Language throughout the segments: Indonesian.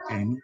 Ini,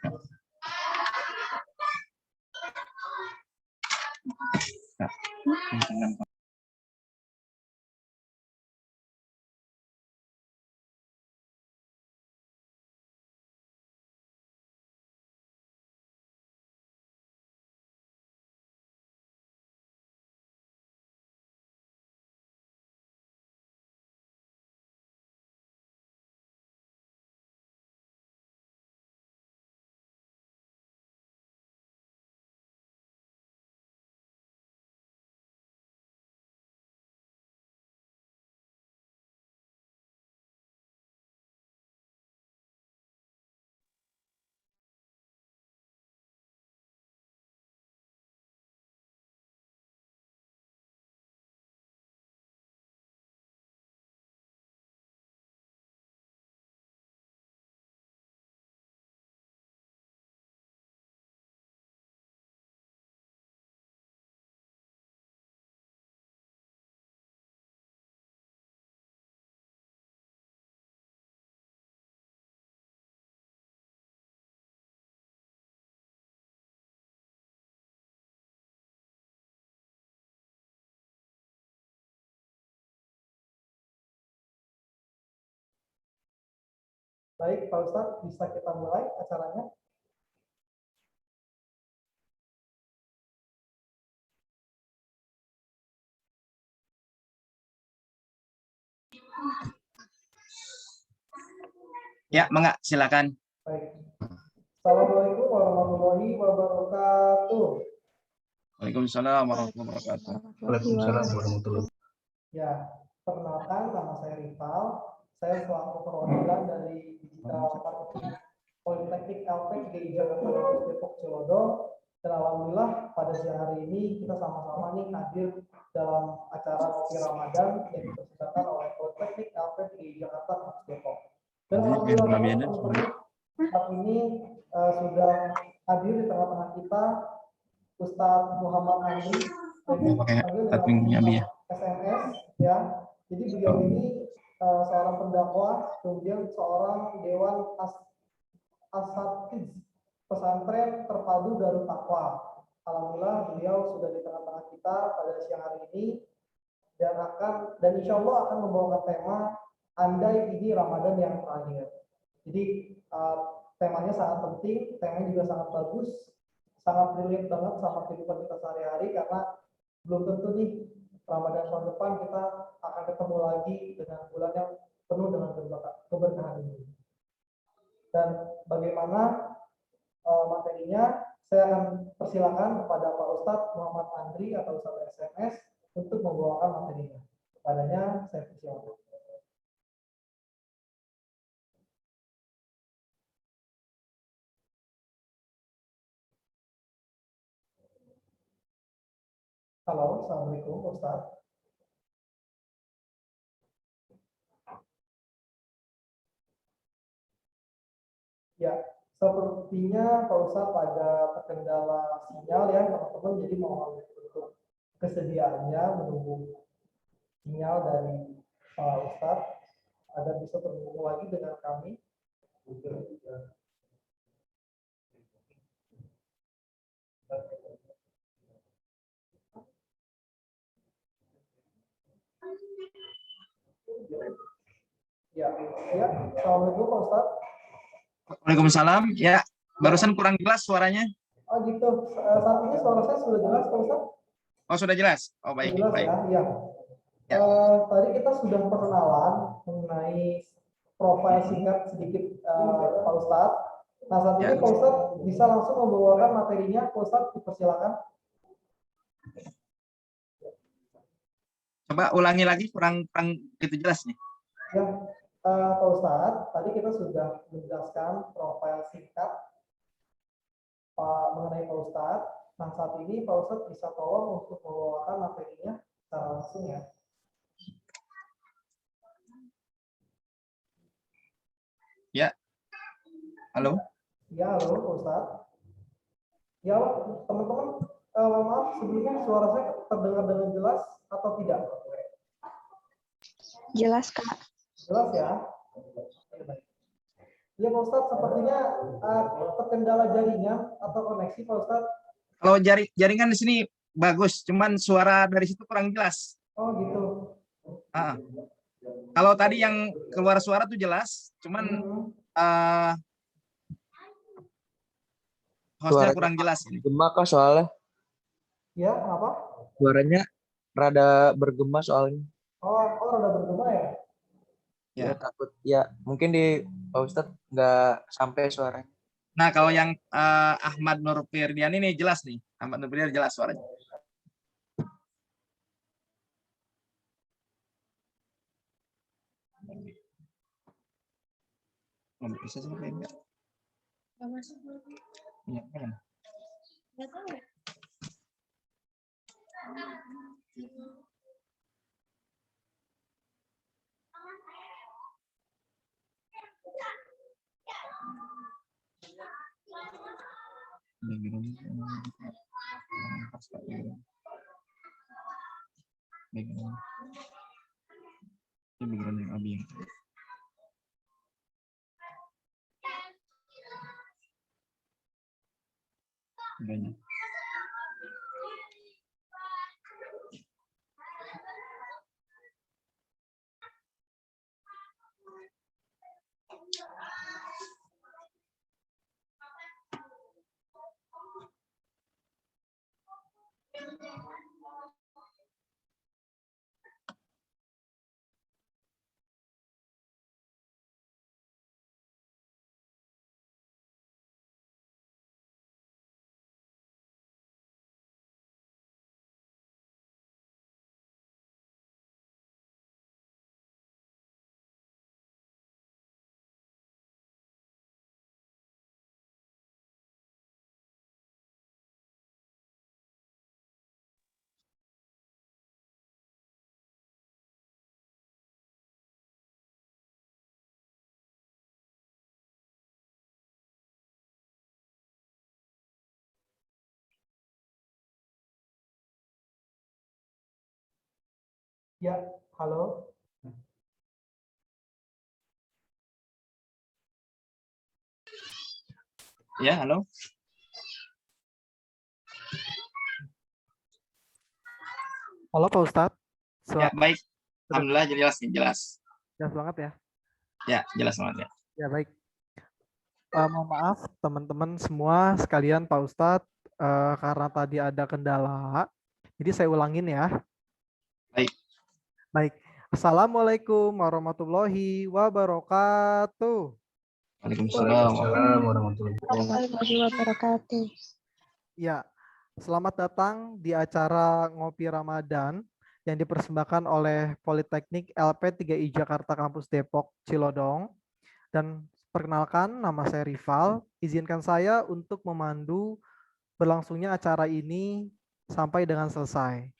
Baik, Pak Ustadz, bisa kita mulai acaranya? ya, Mangga, silakan. Baik. Assalamualaikum warahmatullahi wabarakatuh. Waalaikumsalam warahmatullahi wabarakatuh. Waalaikumsalam warahmatullahi wabarakatuh. Ya, perkenalkan nama saya Rival. Saya selaku perwakilan dari Digital Marketing Politeknik LP GI Jakarta Depok Cilodong. Dan alhamdulillah pada siang hari ini kita sama-sama nih hadir dalam acara Kopi Ramadan yang dipersembahkan oleh Politeknik LP GI Jakarta Depok. Dan alhamdulillah teman-teman saat ini sudah hadir di tengah-tengah kita Ustadz Muhammad Andri SMS ya. Jadi beliau ini seorang pendakwah, kemudian seorang dewan asatiz pesantren terpadu Darut Taqwa. Alhamdulillah beliau sudah di tengah-tengah kita pada siang hari ini dan insya Allah akan membawakan tema andai ini Ramadan yang terakhir. Jadi temanya sangat penting, temanya juga sangat bagus, sangat relate banget sama kehidupan kita sehari-hari karena belum tentu nih Ramadan tahun depan kita akan ketemu lagi dengan bulan yang penuh dengan keberkahan ini. Dan bagaimana materinya, saya akan persilakan kepada Pak Ustadz Muhammad Andri atau Ustadz SMS untuk membawakan materinya. Kepadanya saya persilakan. Halo, Assalamualaikum Ustadz. Ya, sepertinya Pak Ustadz ada terkendala sinyal ya teman-teman, jadi mohon untuk kesediaannya menunggu sinyal dari Pak Ustadz agar bisa terhubung lagi dengan kami. Ya, Assalamualaikum Pak Ustadz. Waalaikumsalam. Ya, barusan kurang jelas suaranya. Oh gitu. Saat ini suara saya sudah jelas Pak Ustadz? Oh, sudah jelas. Oh, baik. Jelas baik. Ya. Tadi kita sudah perkenalan mengenai profil singkat sedikit Pak Ustadz. Nah, saat ini Pak Ustadz bisa langsung membawakan materinya. Pak Ustadz, dipersilakan. Coba ulangi lagi, kurang gitu jelas nih. Ya, Pak Ustadz, tadi kita sudah menjelaskan profil singkat mengenai Pak Ustadz. Nah, saat ini Pak Ustadz bisa tolong untuk membawakan materinya secara langsung ya. Ya. Halo? Ya, halo Pak Ustadz. Ya, teman-teman, maaf sebelumnya suara saya terdengar dengan jelas atau tidak? Jelas, Kak. Jelas ya? Ya Pak Ustadz, sepertinya terkendala jaringan atau koneksi Pak Ustadz. Kalau jaringan di sini bagus, cuman suara dari situ kurang jelas. Oh gitu. Ah, kalau tadi yang keluar suara tuh jelas, cuman eh, hostnya Suaranya kurang jelas ini. bergema kok soalnya. Ya, apa? Suaranya rada bergema soalnya. Oh, rada bergema ya? Ya, Ya. takut ya mungkin di Pak Ustadz nggak sampai suaranya. Nah, kalau yang Ahmad Nur Firdian ini jelas nih. Ahmad Nur Firdian jelas suaranya. Oh, bisa sih enggak? Nggak masuk. Iya, kan? Nggak tahu ya. Ini background yang Abi. Banyak. Ya, halo. Ya, halo. Halo Pak Ustadz. Ya, baik. Alhamdulillah jelas nih, jelas. Jelas banget ya. Ya, jelas banget ya. Ya baik. Mohon maaf teman-teman semua sekalian Pak Ustadz, karena tadi ada kendala. Jadi saya ulangin ya. Baik. Baik. Assalamualaikum warahmatullahi wabarakatuh. Waalaikumsalam. Waalaikumsalam warahmatullahi Warahmatullahi wabarakatuh. Ya, selamat datang di acara Ngopi Ramadan yang dipersembahkan oleh Politeknik LP3I Jakarta Kampus Depok, Cilodong. Dan perkenalkan, nama saya Rival. Izinkan saya untuk memandu berlangsungnya acara ini sampai dengan selesai.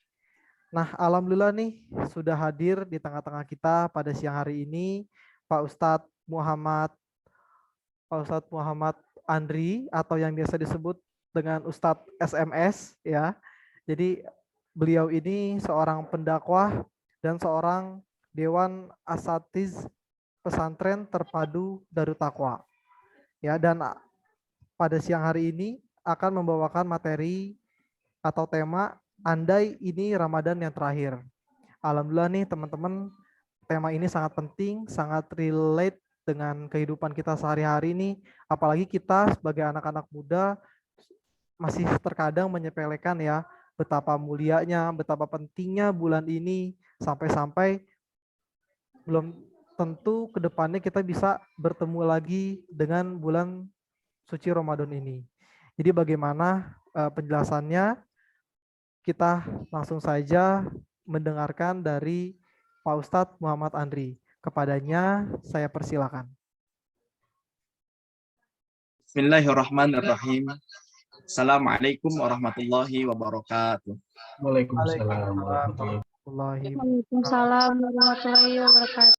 Nah, alhamdulillah nih sudah hadir di tengah-tengah kita pada siang hari ini Pak Ustadz Muhammad Andri atau yang biasa disebut dengan Ustadz SMS ya. Jadi beliau ini seorang pendakwah dan seorang Dewan Asatiz Pesantren Terpadu Darut Taqwa. Ya, dan pada siang hari ini akan membawakan materi atau tema andai ini Ramadan yang terakhir. Alhamdulillah nih teman-teman, tema ini sangat penting, sangat relate dengan kehidupan kita sehari-hari nih, apalagi kita sebagai anak-anak muda masih terkadang menyepelekan ya betapa mulianya, betapa pentingnya bulan ini, sampai-sampai belum tentu ke depannya kita bisa bertemu lagi dengan bulan suci Ramadan ini. Jadi bagaimana penjelasannya? Kita langsung saja mendengarkan dari Pak Ustadz Muhammad Andri. Kepadanya saya persilakan. Bismillahirrahmanirrahim. Assalamualaikum warahmatullahi wabarakatuh. Waalaikumsalam warahmatullahi Waalaikumsalam warahmatullahi wabarakatuh.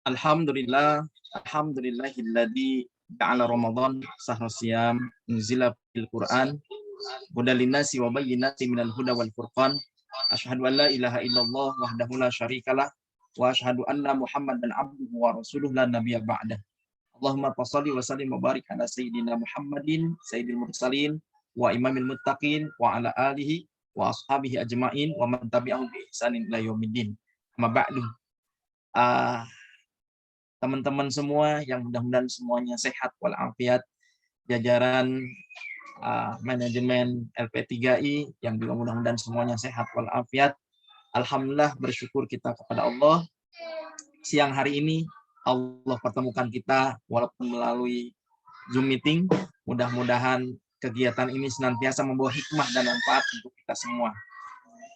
Alhamdulillahilladzi ja'ala Ramadan sahra siyam unzila fil Qur'an hudal linnasi wa bayyinatin minal huda wal furqan. Asyhadu an la ilaha illallah wahdahu la syarikalah wa asyhadu anna Muhammadan abduhu wa rasuluhu la nabiyya ba'dah. Allahumma shalli wa sallim wa barik ala sayyidina Muhammadin sayyidil mursalin wa imamil muttaqin wa ala alihi wa ashabihi ajmain wa man tabi'ahum bi ihsanin ila yaumiddin. Amma ba'du. Teman-teman semua yang mudah-mudahan semuanya sehat walafiat, jajaran manajemen LP3I yang juga mudah-mudahan semuanya sehat walafiat. Alhamdulillah, bersyukur kita kepada Allah. Siang hari ini Allah pertemukan kita walaupun melalui Zoom meeting. Mudah-mudahan kegiatan ini senantiasa membawa hikmah dan manfaat untuk kita semua.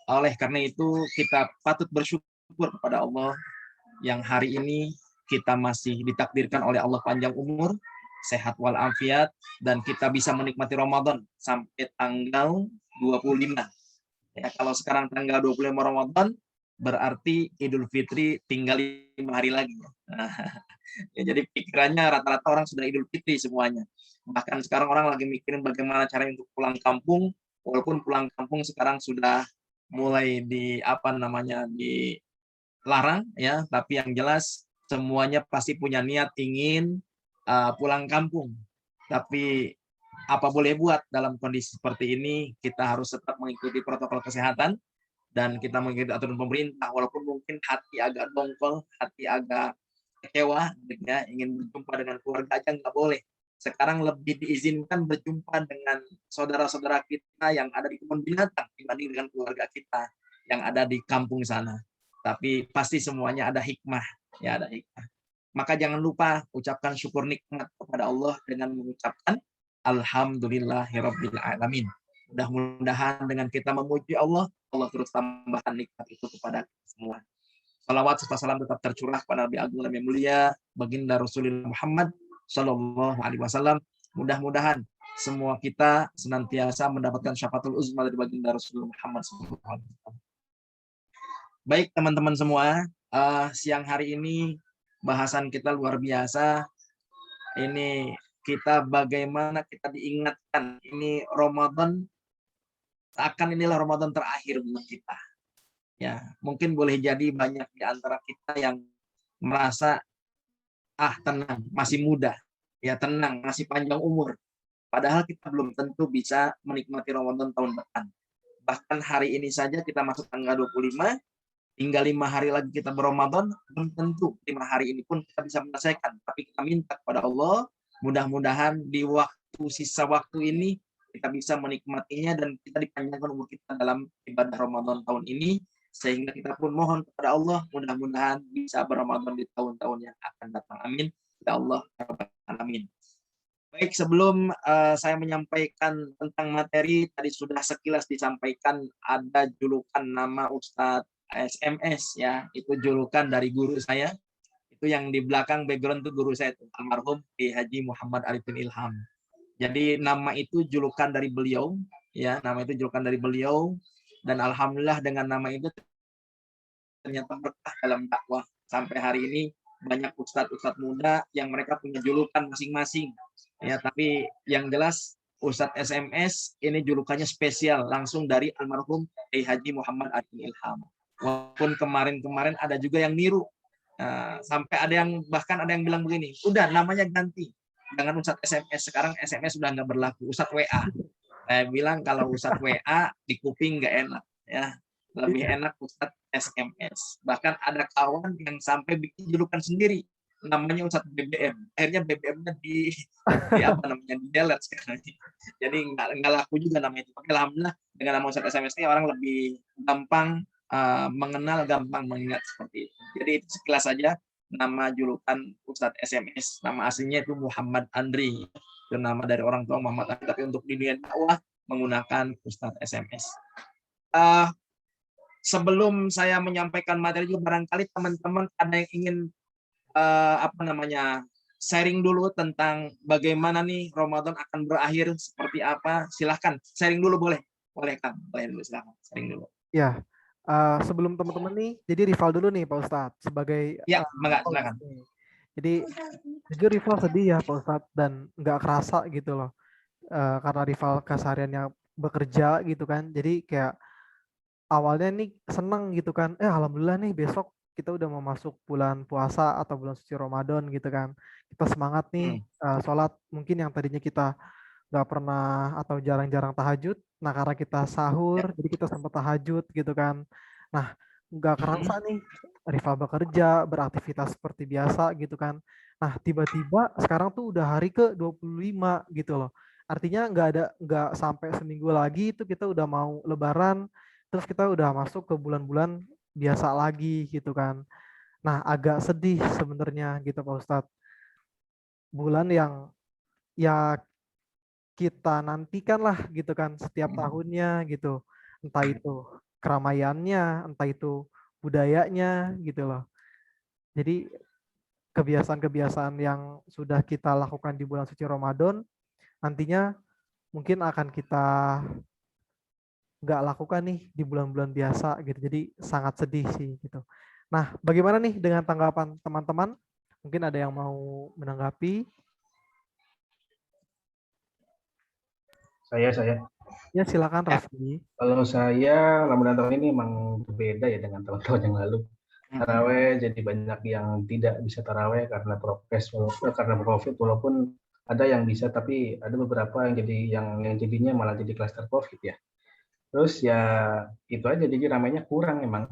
Oleh karena itu kita patut bersyukur kepada Allah yang hari ini kita masih ditakdirkan oleh Allah panjang umur, sehat walafiat, dan kita bisa menikmati Ramadan sampai tanggal 25. Ya, kalau sekarang tanggal 25 Ramadan, berarti Idul Fitri tinggal 5 hari lagi. Ya, jadi pikirannya rata-rata orang sudah Idul Fitri semuanya. Bahkan sekarang orang lagi mikirin bagaimana cara untuk pulang kampung, walaupun pulang kampung sekarang sudah mulai dilarang ya, tapi yang jelas semuanya pasti punya niat ingin pulang kampung. Tapi apa boleh buat dalam kondisi seperti ini, kita harus tetap mengikuti protokol kesehatan dan kita mengikuti aturan pemerintah, walaupun mungkin hati agak dongkol, hati agak kecewa, ya, ingin berjumpa dengan keluarga aja nggak boleh. Sekarang lebih diizinkan berjumpa dengan saudara-saudara kita yang ada di kebun binatang dibanding dengan keluarga kita yang ada di kampung sana. Tapi pasti semuanya ada hikmah, ya ada hikmah. Maka jangan lupa ucapkan syukur nikmat kepada Allah dengan mengucapkan Alhamdulillahirabbil alamin. Mudah-mudahan dengan kita memuji Allah, Allah terus tambahkan nikmat itu kepada kita semua. Salawat serta salam tetap tercurah kepada Nabi Agung yang mulia, baginda Rasulullah Muhammad Shallallahu Alaihi Wasallam. Mudah-mudahan semua kita senantiasa mendapatkan syafaatul uzma dari baginda Rasulullah Muhammad Shallallahu Alaihi Wasallam. Baik teman-teman semua, siang hari ini bahasan kita luar biasa. Ini kita bagaimana kita diingatkan ini Ramadan, akan inilah Ramadan terakhir buat kita. Ya, mungkin boleh jadi banyak di antara kita yang merasa tenang, masih muda, ya tenang, masih panjang umur. Padahal kita belum tentu bisa menikmati Ramadan tahun depan. Bahkan hari ini saja kita masuk tanggal 25, tinggal 5 hari lagi kita berRamadan, belum tentu 5 hari ini pun kita bisa menyelesaikan. Tapi kita minta kepada Allah, mudah-mudahan di sisa waktu ini kita bisa menikmatinya dan kita dipanjangkan umur kita dalam ibadah Ramadan tahun ini, sehingga kita pun mohon kepada Allah mudah-mudahan bisa berRamadan di tahun-tahun yang akan datang. Amin. Ya Allah, amin. Baik, sebelum saya menyampaikan tentang materi, tadi sudah sekilas disampaikan ada julukan nama Ustadz SMS, ya, itu julukan dari guru saya. Itu yang di belakang background itu guru saya, itu almarhum Haji Muhammad Arifin Ilham. Jadi nama itu julukan dari beliau, ya, nama itu julukan dari beliau, dan alhamdulillah dengan nama itu ternyata berkah dalam dakwah. Sampai hari ini banyak ustadz-ustadz muda yang mereka punya julukan masing-masing, ya, tapi yang jelas Ustadz SMS ini julukannya spesial langsung dari almarhum Haji Muhammad Arifin Ilham. Walaupun kemarin-kemarin ada juga yang niru. Sampai ada yang bahkan ada yang bilang begini, udah namanya ganti, jangan Ustadz SMS, sekarang SMS sudah nggak berlaku, Ustadz WA. Saya bilang kalau Ustadz WA di kuping nggak enak, ya, lebih enak Ustadz SMS. Bahkan ada kawan yang sampai bikin julukan sendiri, namanya Ustadz BBM. Akhirnya BBM-nya di delete sekarang. Jadi nggak laku juga namanya itu. Alhamdulillah dengan nama Ustadz SMS ini orang lebih gampang mengenal, gampang mengingat seperti itu. Jadi itu sekilas saja nama julukan Ustadz SMS. Nama aslinya itu Muhammad Andri. Itu nama dari orang tua Muhammad Andri, tapi untuk di dunia dakwah menggunakan Ustadz SMS. Sebelum saya menyampaikan materi juga, barangkali teman-teman ada yang ingin sharing dulu tentang bagaimana nih Ramadan akan berakhir, seperti apa. Silahkan sharing dulu, boleh Kang, boleh dulu, silahkan sharing dulu. Ya, sebelum teman-teman nih, jadi Rival dulu nih Pak Ustadz sebagai silakan. Jadi jujur Rival sedih ya Pak Ustadz, dan nggak kerasa gitu loh, karena Rival kesehariannya bekerja gitu kan. Jadi kayak awalnya nih seneng gitu kan, alhamdulillah nih besok kita udah mau masuk bulan puasa atau bulan suci Ramadan gitu kan. Kita semangat nih sholat, mungkin yang tadinya kita nggak pernah atau jarang-jarang tahajud. Nah, karena kita sahur, jadi kita sempat tahajud gitu kan. Nah, nggak kerasa nih, Rifa bekerja, beraktivitas seperti biasa gitu kan. Nah, tiba-tiba sekarang tuh udah hari ke-25 gitu loh. Artinya nggak sampai seminggu lagi itu kita udah mau Lebaran, terus kita udah masuk ke bulan-bulan biasa lagi gitu kan. Nah, agak sedih sebenarnya gitu Pak Ustadz. Bulan yang ya kita nantikan lah gitu kan setiap tahunnya gitu. Entah itu keramaiannya, entah itu budayanya gitu loh. Jadi kebiasaan-kebiasaan yang sudah kita lakukan di bulan suci Ramadan nantinya mungkin akan kita nggak lakukan nih di bulan-bulan biasa gitu. Jadi sangat sedih sih gitu. Nah, bagaimana nih dengan tanggapan teman-teman? Mungkin ada yang mau menanggapi? Saya. Ya, silakan Raffi. Kalau saya, Ramadan tahun ini emang berbeda ya dengan tahun-tahun yang lalu. Taraweh jadi banyak yang tidak bisa taraweh karena prokes, karena COVID, walaupun ada yang bisa, tapi ada beberapa yang jadinya malah jadi klaster COVID ya. Terus ya itu aja, jadi ramainya kurang emang.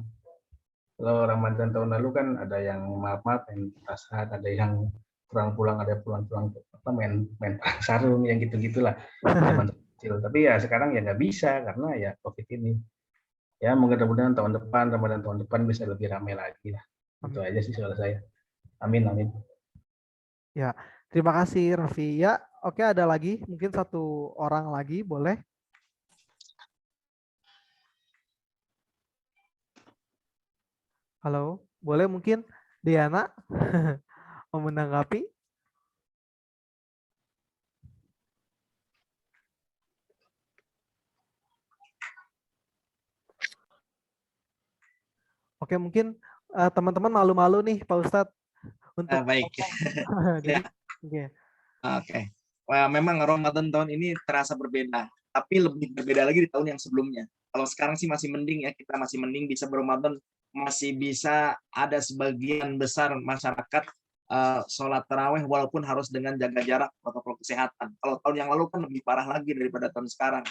Kalau Ramadan tahun lalu kan ada yang maaf-maaf main petasan, ada yang pulang-pulang, ada pulang-pulang apa main perang sarung yang gitu-gitulah zaman kecil. Tapi ya sekarang ya nggak bisa karena ya COVID ini. Ya mudah-mudahan Ramadan tahun depan bisa lebih ramai lagi lah. Itu aja sih soal saya. Amin. Ya, terima kasih Raffi. Ya, oke, ada lagi, mungkin satu orang lagi boleh. Halo, boleh mungkin Diana mau menanggapi? Oke, mungkin teman-teman malu-malu nih Pak Ustadz untuk Baik. jadi, Oke. Wah, memang Ramadan tahun ini terasa berbeda, tapi lebih berbeda lagi di tahun yang sebelumnya. Kalau sekarang sih masih mending ya, kita masih mending bisa Ramadan, masih bisa ada sebagian besar masyarakat sholat taraweh walaupun harus dengan jaga jarak protokol kesehatan. Kalau tahun yang lalu kan lebih parah lagi daripada tahun sekarang.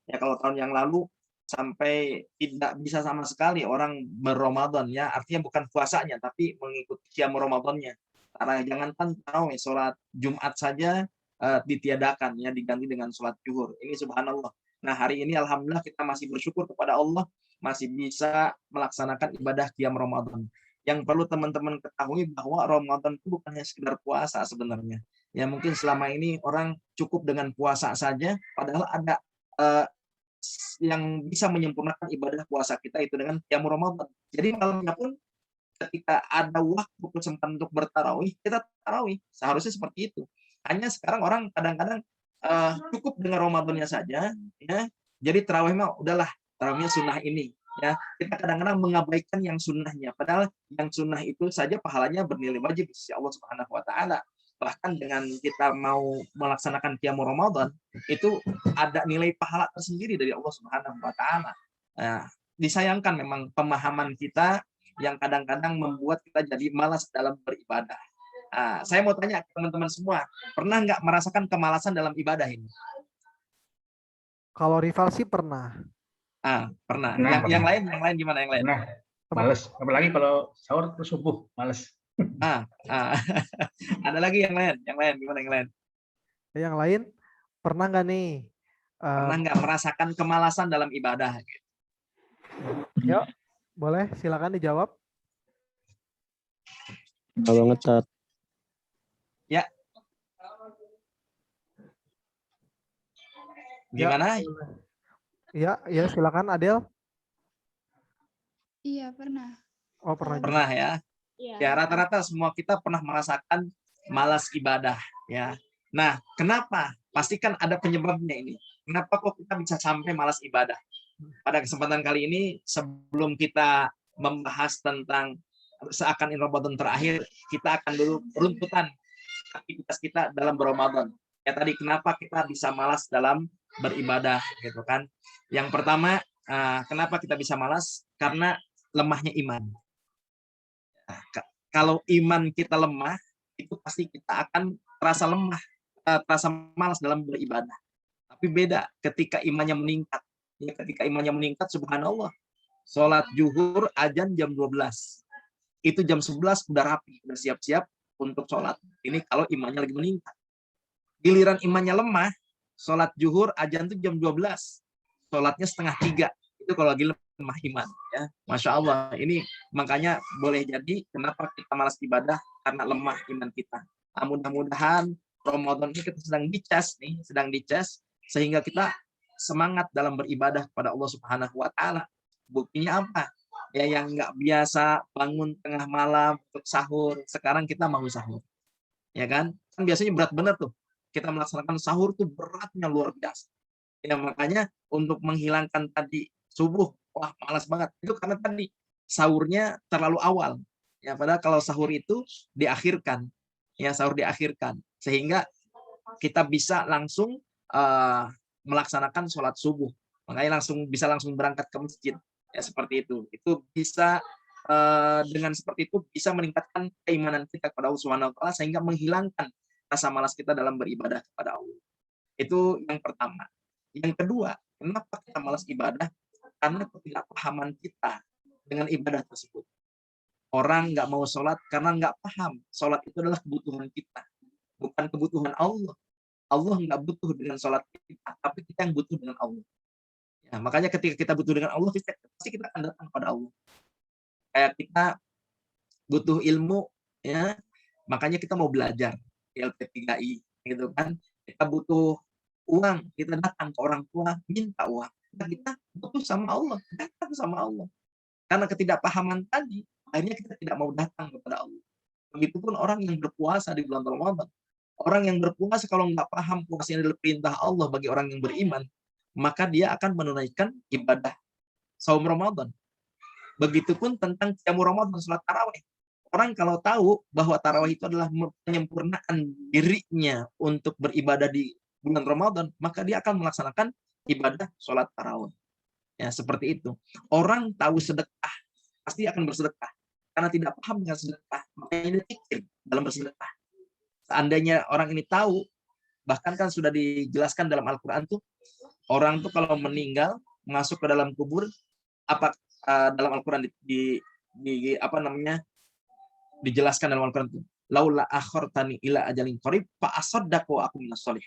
Ya kalau tahun yang lalu sampai tidak bisa sama sekali orang berRamadan ya, artinya bukan puasanya tapi mengikuti qiyam Ramadannya. Karena jangankan tarawih, sholat Jumat saja ditiadakan ya, diganti dengan sholat zuhur. Ini subhanallah. Nah, hari ini alhamdulillah kita masih bersyukur kepada Allah masih bisa melaksanakan ibadah qiyam Ramadan. Yang perlu teman-teman ketahui bahwa Ramadan itu bukan hanya sekedar puasa sebenarnya. Ya mungkin selama ini orang cukup dengan puasa saja, padahal ada yang bisa menyempurnakan ibadah puasa kita itu dengan qiyam Ramadan. Jadi malamnya pun ketika ada waktu kesempatan untuk bertarawih, kita tarawih. Seharusnya seperti itu. Hanya sekarang orang kadang-kadang cukup dengan Ramadannya saja, ya. Jadi tarawih mah udahlah, tarawihnya sunnah ini. Ya, kita kadang-kadang mengabaikan yang sunnahnya. Padahal yang sunnah itu saja pahalanya bernilai wajib di sisi Allah Subhanahu Wa Taala. Bahkan dengan kita mau melaksanakan qiyam Ramadan, itu ada nilai pahala tersendiri dari Allah Subhanahu Wa Taala. Disayangkan memang pemahaman kita yang kadang-kadang membuat kita jadi malas dalam beribadah. Saya mau tanya ke teman-teman semua, pernah nggak merasakan kemalasan dalam ibadah ini? Kalau rival sih pernah. Pernah. Pernah. Yang lain gimana yang lain? Nah, males. Apalagi kalau sahur terus subuh, males. Ada lagi yang lain gimana yang lain? Yang lain pernah nggak nih? Pernah nggak merasakan kemalasan dalam ibadah? Yuk, boleh silakan dijawab. Kalau ngecat. Ya. Gimana? Ya silakan Adel. Iya, pernah. Oh, pernah. Pernah ya. Iya. Ya, rata-rata semua kita pernah merasakan malas ibadah ya. Nah, kenapa? Pastikan ada penyebabnya ini. Kenapa kok kita bisa sampai malas ibadah? Pada kesempatan kali ini, sebelum kita membahas tentang seakan Ramadan terakhir, kita akan dulu runtutan aktivitas kita dalam Ramadan. Ya tadi kenapa kita bisa malas dalam beribadah gitu kan. Yang pertama, kenapa kita bisa malas? Karena lemahnya iman. Kalau iman kita lemah, itu pasti kita akan terasa lemah, terasa malas dalam beribadah. Tapi beda ketika imannya meningkat. Ya, ketika imannya meningkat, subhanallah. Sholat zuhur azan jam 12. Itu jam 11 udah rapi, udah siap-siap untuk sholat. Ini kalau imannya lagi meningkat. Giliran imannya lemah, sholat zuhur azan itu jam 12. Sholatnya setengah 3. Itu kalau lagi lemah iman. Ya, Masya Allah. Ini makanya boleh jadi kenapa kita malas ibadah, karena lemah iman kita. Nah, mudah-mudahan Ramadan ini kita sedang dicas sehingga kita semangat dalam beribadah kepada Allah Subhanahu wa taala. Buktinya apa? Ya, yang nggak biasa bangun tengah malam untuk sahur, sekarang kita mau sahur. Ya kan? Kan biasanya berat bener tuh. Kita melaksanakan sahur tuh beratnya luar biasa. Ya, makanya untuk menghilangkan tadi subuh, wah malas banget. Itu karena tadi sahurnya terlalu awal. Ya, padahal kalau sahur itu diakhirkan. Ya, sahur diakhirkan. Sehingga kita bisa langsung melaksanakan sholat subuh. Makanya bisa langsung berangkat ke masjid. Ya, seperti itu. Itu bisa dengan seperti itu bisa meningkatkan keimanan kita kepada Allah Subhanahu wa taala sehingga menghilangkan rasa malas kita dalam beribadah kepada Allah. Itu yang pertama. Yang kedua, kenapa kita malas ibadah? Karena ketidakpahaman kita dengan ibadah tersebut. Orang nggak mau sholat karena nggak paham. Sholat itu adalah kebutuhan kita, bukan kebutuhan Allah. Allah nggak butuh dengan sholat kita, tapi kita yang butuh dengan Allah. Ya, makanya ketika kita butuh dengan Allah, pasti kita akan datang kepada Allah. Kayak kita butuh ilmu, ya, makanya kita mau belajar LP3I, gitu kan? Kita butuh uang, kita datang ke orang tua minta uang. Nah, kita butuh sama Allah, datang sama Allah. Karena ketidakpahaman tadi, akhirnya kita tidak mau datang kepada Allah. Begitupun orang yang berpuasa di bulan Ramadan. Orang yang berpuasa kalau nggak paham puasanya adalah perintah Allah bagi orang yang beriman, maka dia akan menunaikan ibadah saum Ramadan. Begitupun tentang qiyamul Ramadan, salat tarawih. Orang kalau tahu bahwa tarawih itu adalah menyempurnakan dirinya untuk beribadah di bulan Ramadan, maka dia akan melaksanakan ibadah salat tarawih. Ya, seperti itu. Orang tahu sedekah, pasti akan bersedekah. Karena tidak paham dengan sedekah, makanya dia pikir dalam bersedekah. Seandainya orang ini tahu, bahkan kan sudah dijelaskan dalam Al-Quran tuh, orang tuh kalau meninggal masuk ke dalam kubur, apa dalam Al-Quran apa namanya dijelaskan dalam Al-Quran tuh, laula akhortani ila ajalin qarib fa asaddaqu aku minas sholih.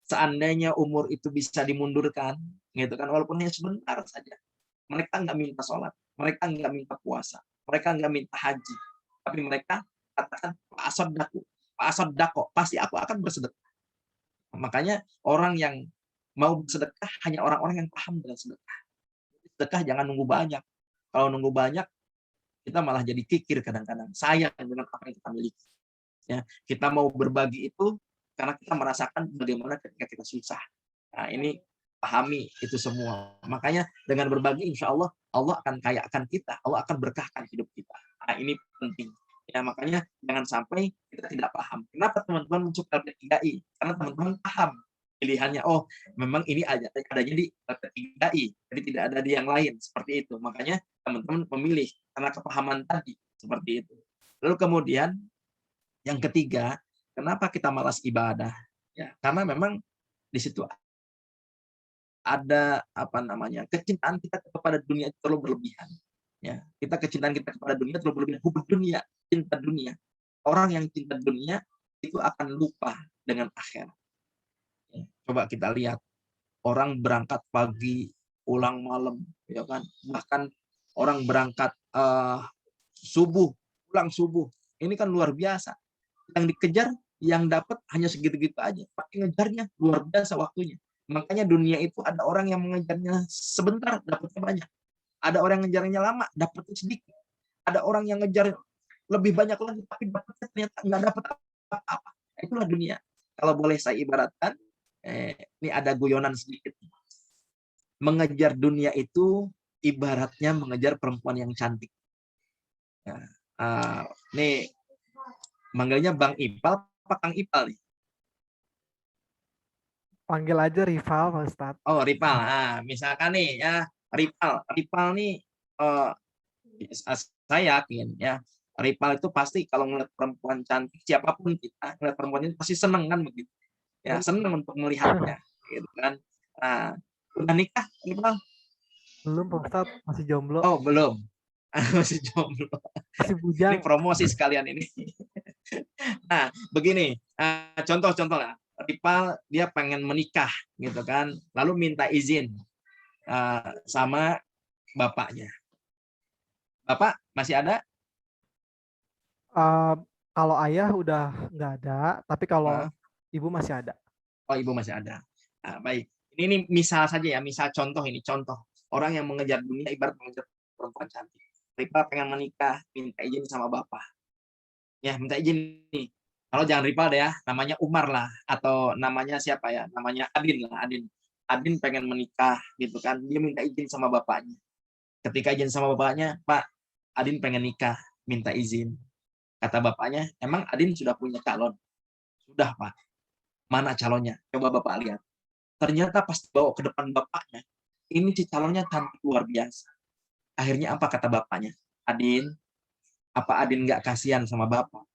Seandainya umur itu bisa dimundurkan, gitu kan, walaupun hanya sebentar saja, mereka nggak minta sholat, mereka nggak minta puasa, mereka nggak minta haji, tapi mereka katakan Pak Asodako, pasti aku akan bersedekah. Makanya orang yang mau bersedekah hanya orang-orang yang paham dengan sedekah. Sedekah jangan nunggu banyak. Kalau nunggu banyak, kita malah jadi kikir kadang-kadang. Sayang dengan apa yang kita miliki. Ya, kita mau berbagi itu karena kita merasakan bagaimana ketika kita susah. Nah, ini pahami itu semua. Makanya dengan berbagi, insya Allah, Allah akan kayakan kita. Allah akan berkahkan hidup kita. Nah, ini penting. Ya, makanya jangan sampai kita tidak paham. Kenapa teman-teman masuk LP3I? Karena teman-teman paham pilihannya. Oh, memang ini adanya di LP3I. Jadi tidak ada di yang lain. Seperti itu. Makanya teman-teman memilih karena kepahaman tadi. Seperti itu. Lalu kemudian yang ketiga, kenapa kita malas ibadah? Ya, karena memang di situ ada apa namanya kecintaan kita kepada dunia itu terlalu berlebihan. Ya, kecintaan kita kepada dunia terlalu berlebihan. Hubung dunia, cinta dunia. Orang yang cinta dunia itu akan lupa dengan akhirat. Ya, coba kita lihat orang berangkat pagi, pulang malam, ya kan? Bahkan orang berangkat subuh, pulang subuh. Ini kan luar biasa. Yang dikejar, yang dapat hanya segitu-gitu aja. Tapi ngejarnya luar biasa waktunya. Makanya dunia itu ada orang yang mengejarnya sebentar, dapatnya banyak. Ada orang yang ngejarnya lama, dapatnya sedikit. Ada orang yang ngejar lebih banyak lagi, tapi dapatnya ternyata nggak dapat apa-apa. Itulah dunia. Kalau boleh saya ibaratkan, ini ada guyonan sedikit. Mengejar dunia itu ibaratnya mengejar perempuan yang cantik. Nah, nih manggilnya Bang Ipal, apa Kang Ipal nih? Panggil aja rival, Pak Ustadz. Oh, Ripal. Nah, misalkan nih ya, Ripal nih saya yakin ya, Rival itu pasti kalau ngeliat perempuan cantik, siapapun kita ngeliat perempuan itu pasti seneng kan begitu. Ya, seneng untuk melihatnya, gitu kan. Nah, udah nikah, Rival? Belum Pak Ustadz, masih jomblo, Oh, belum. Masih jomblo. masih Ini bujang. promosi sekalian ini. Nah, begini, contoh-contoh lah. Rival dia pengen menikah, gitu kan. Lalu minta izin sama bapaknya. Bapak masih ada? Eh, kalau ayah udah nggak ada, tapi kalau Hah? ibu masih ada. Oh, ibu masih ada. Nah, baik. Ini misal saja ya, misal contoh ini, contoh. Orang yang mengejar dunia ibarat mengejar perempuan cantik. Rival pengen menikah, minta izin sama bapak. Ya, minta izin nih. Kalau jangan Rival deh ya, namanya Umar lah, atau namanya siapa ya? Namanya Adin lah, Adin. Adin pengen menikah gitu kan, dia minta izin sama bapaknya. Ketika izin sama bapaknya, Pak, Adin pengen nikah, minta izin. Kata bapaknya, emang Adin sudah punya calon? Sudah, Pak. Mana calonnya? Coba Bapak lihat. Ternyata pas bawa ke depan bapaknya, ini si calonnya cantik luar biasa. Akhirnya apa kata bapaknya? Adin, apa Adin nggak kasihan sama bapak?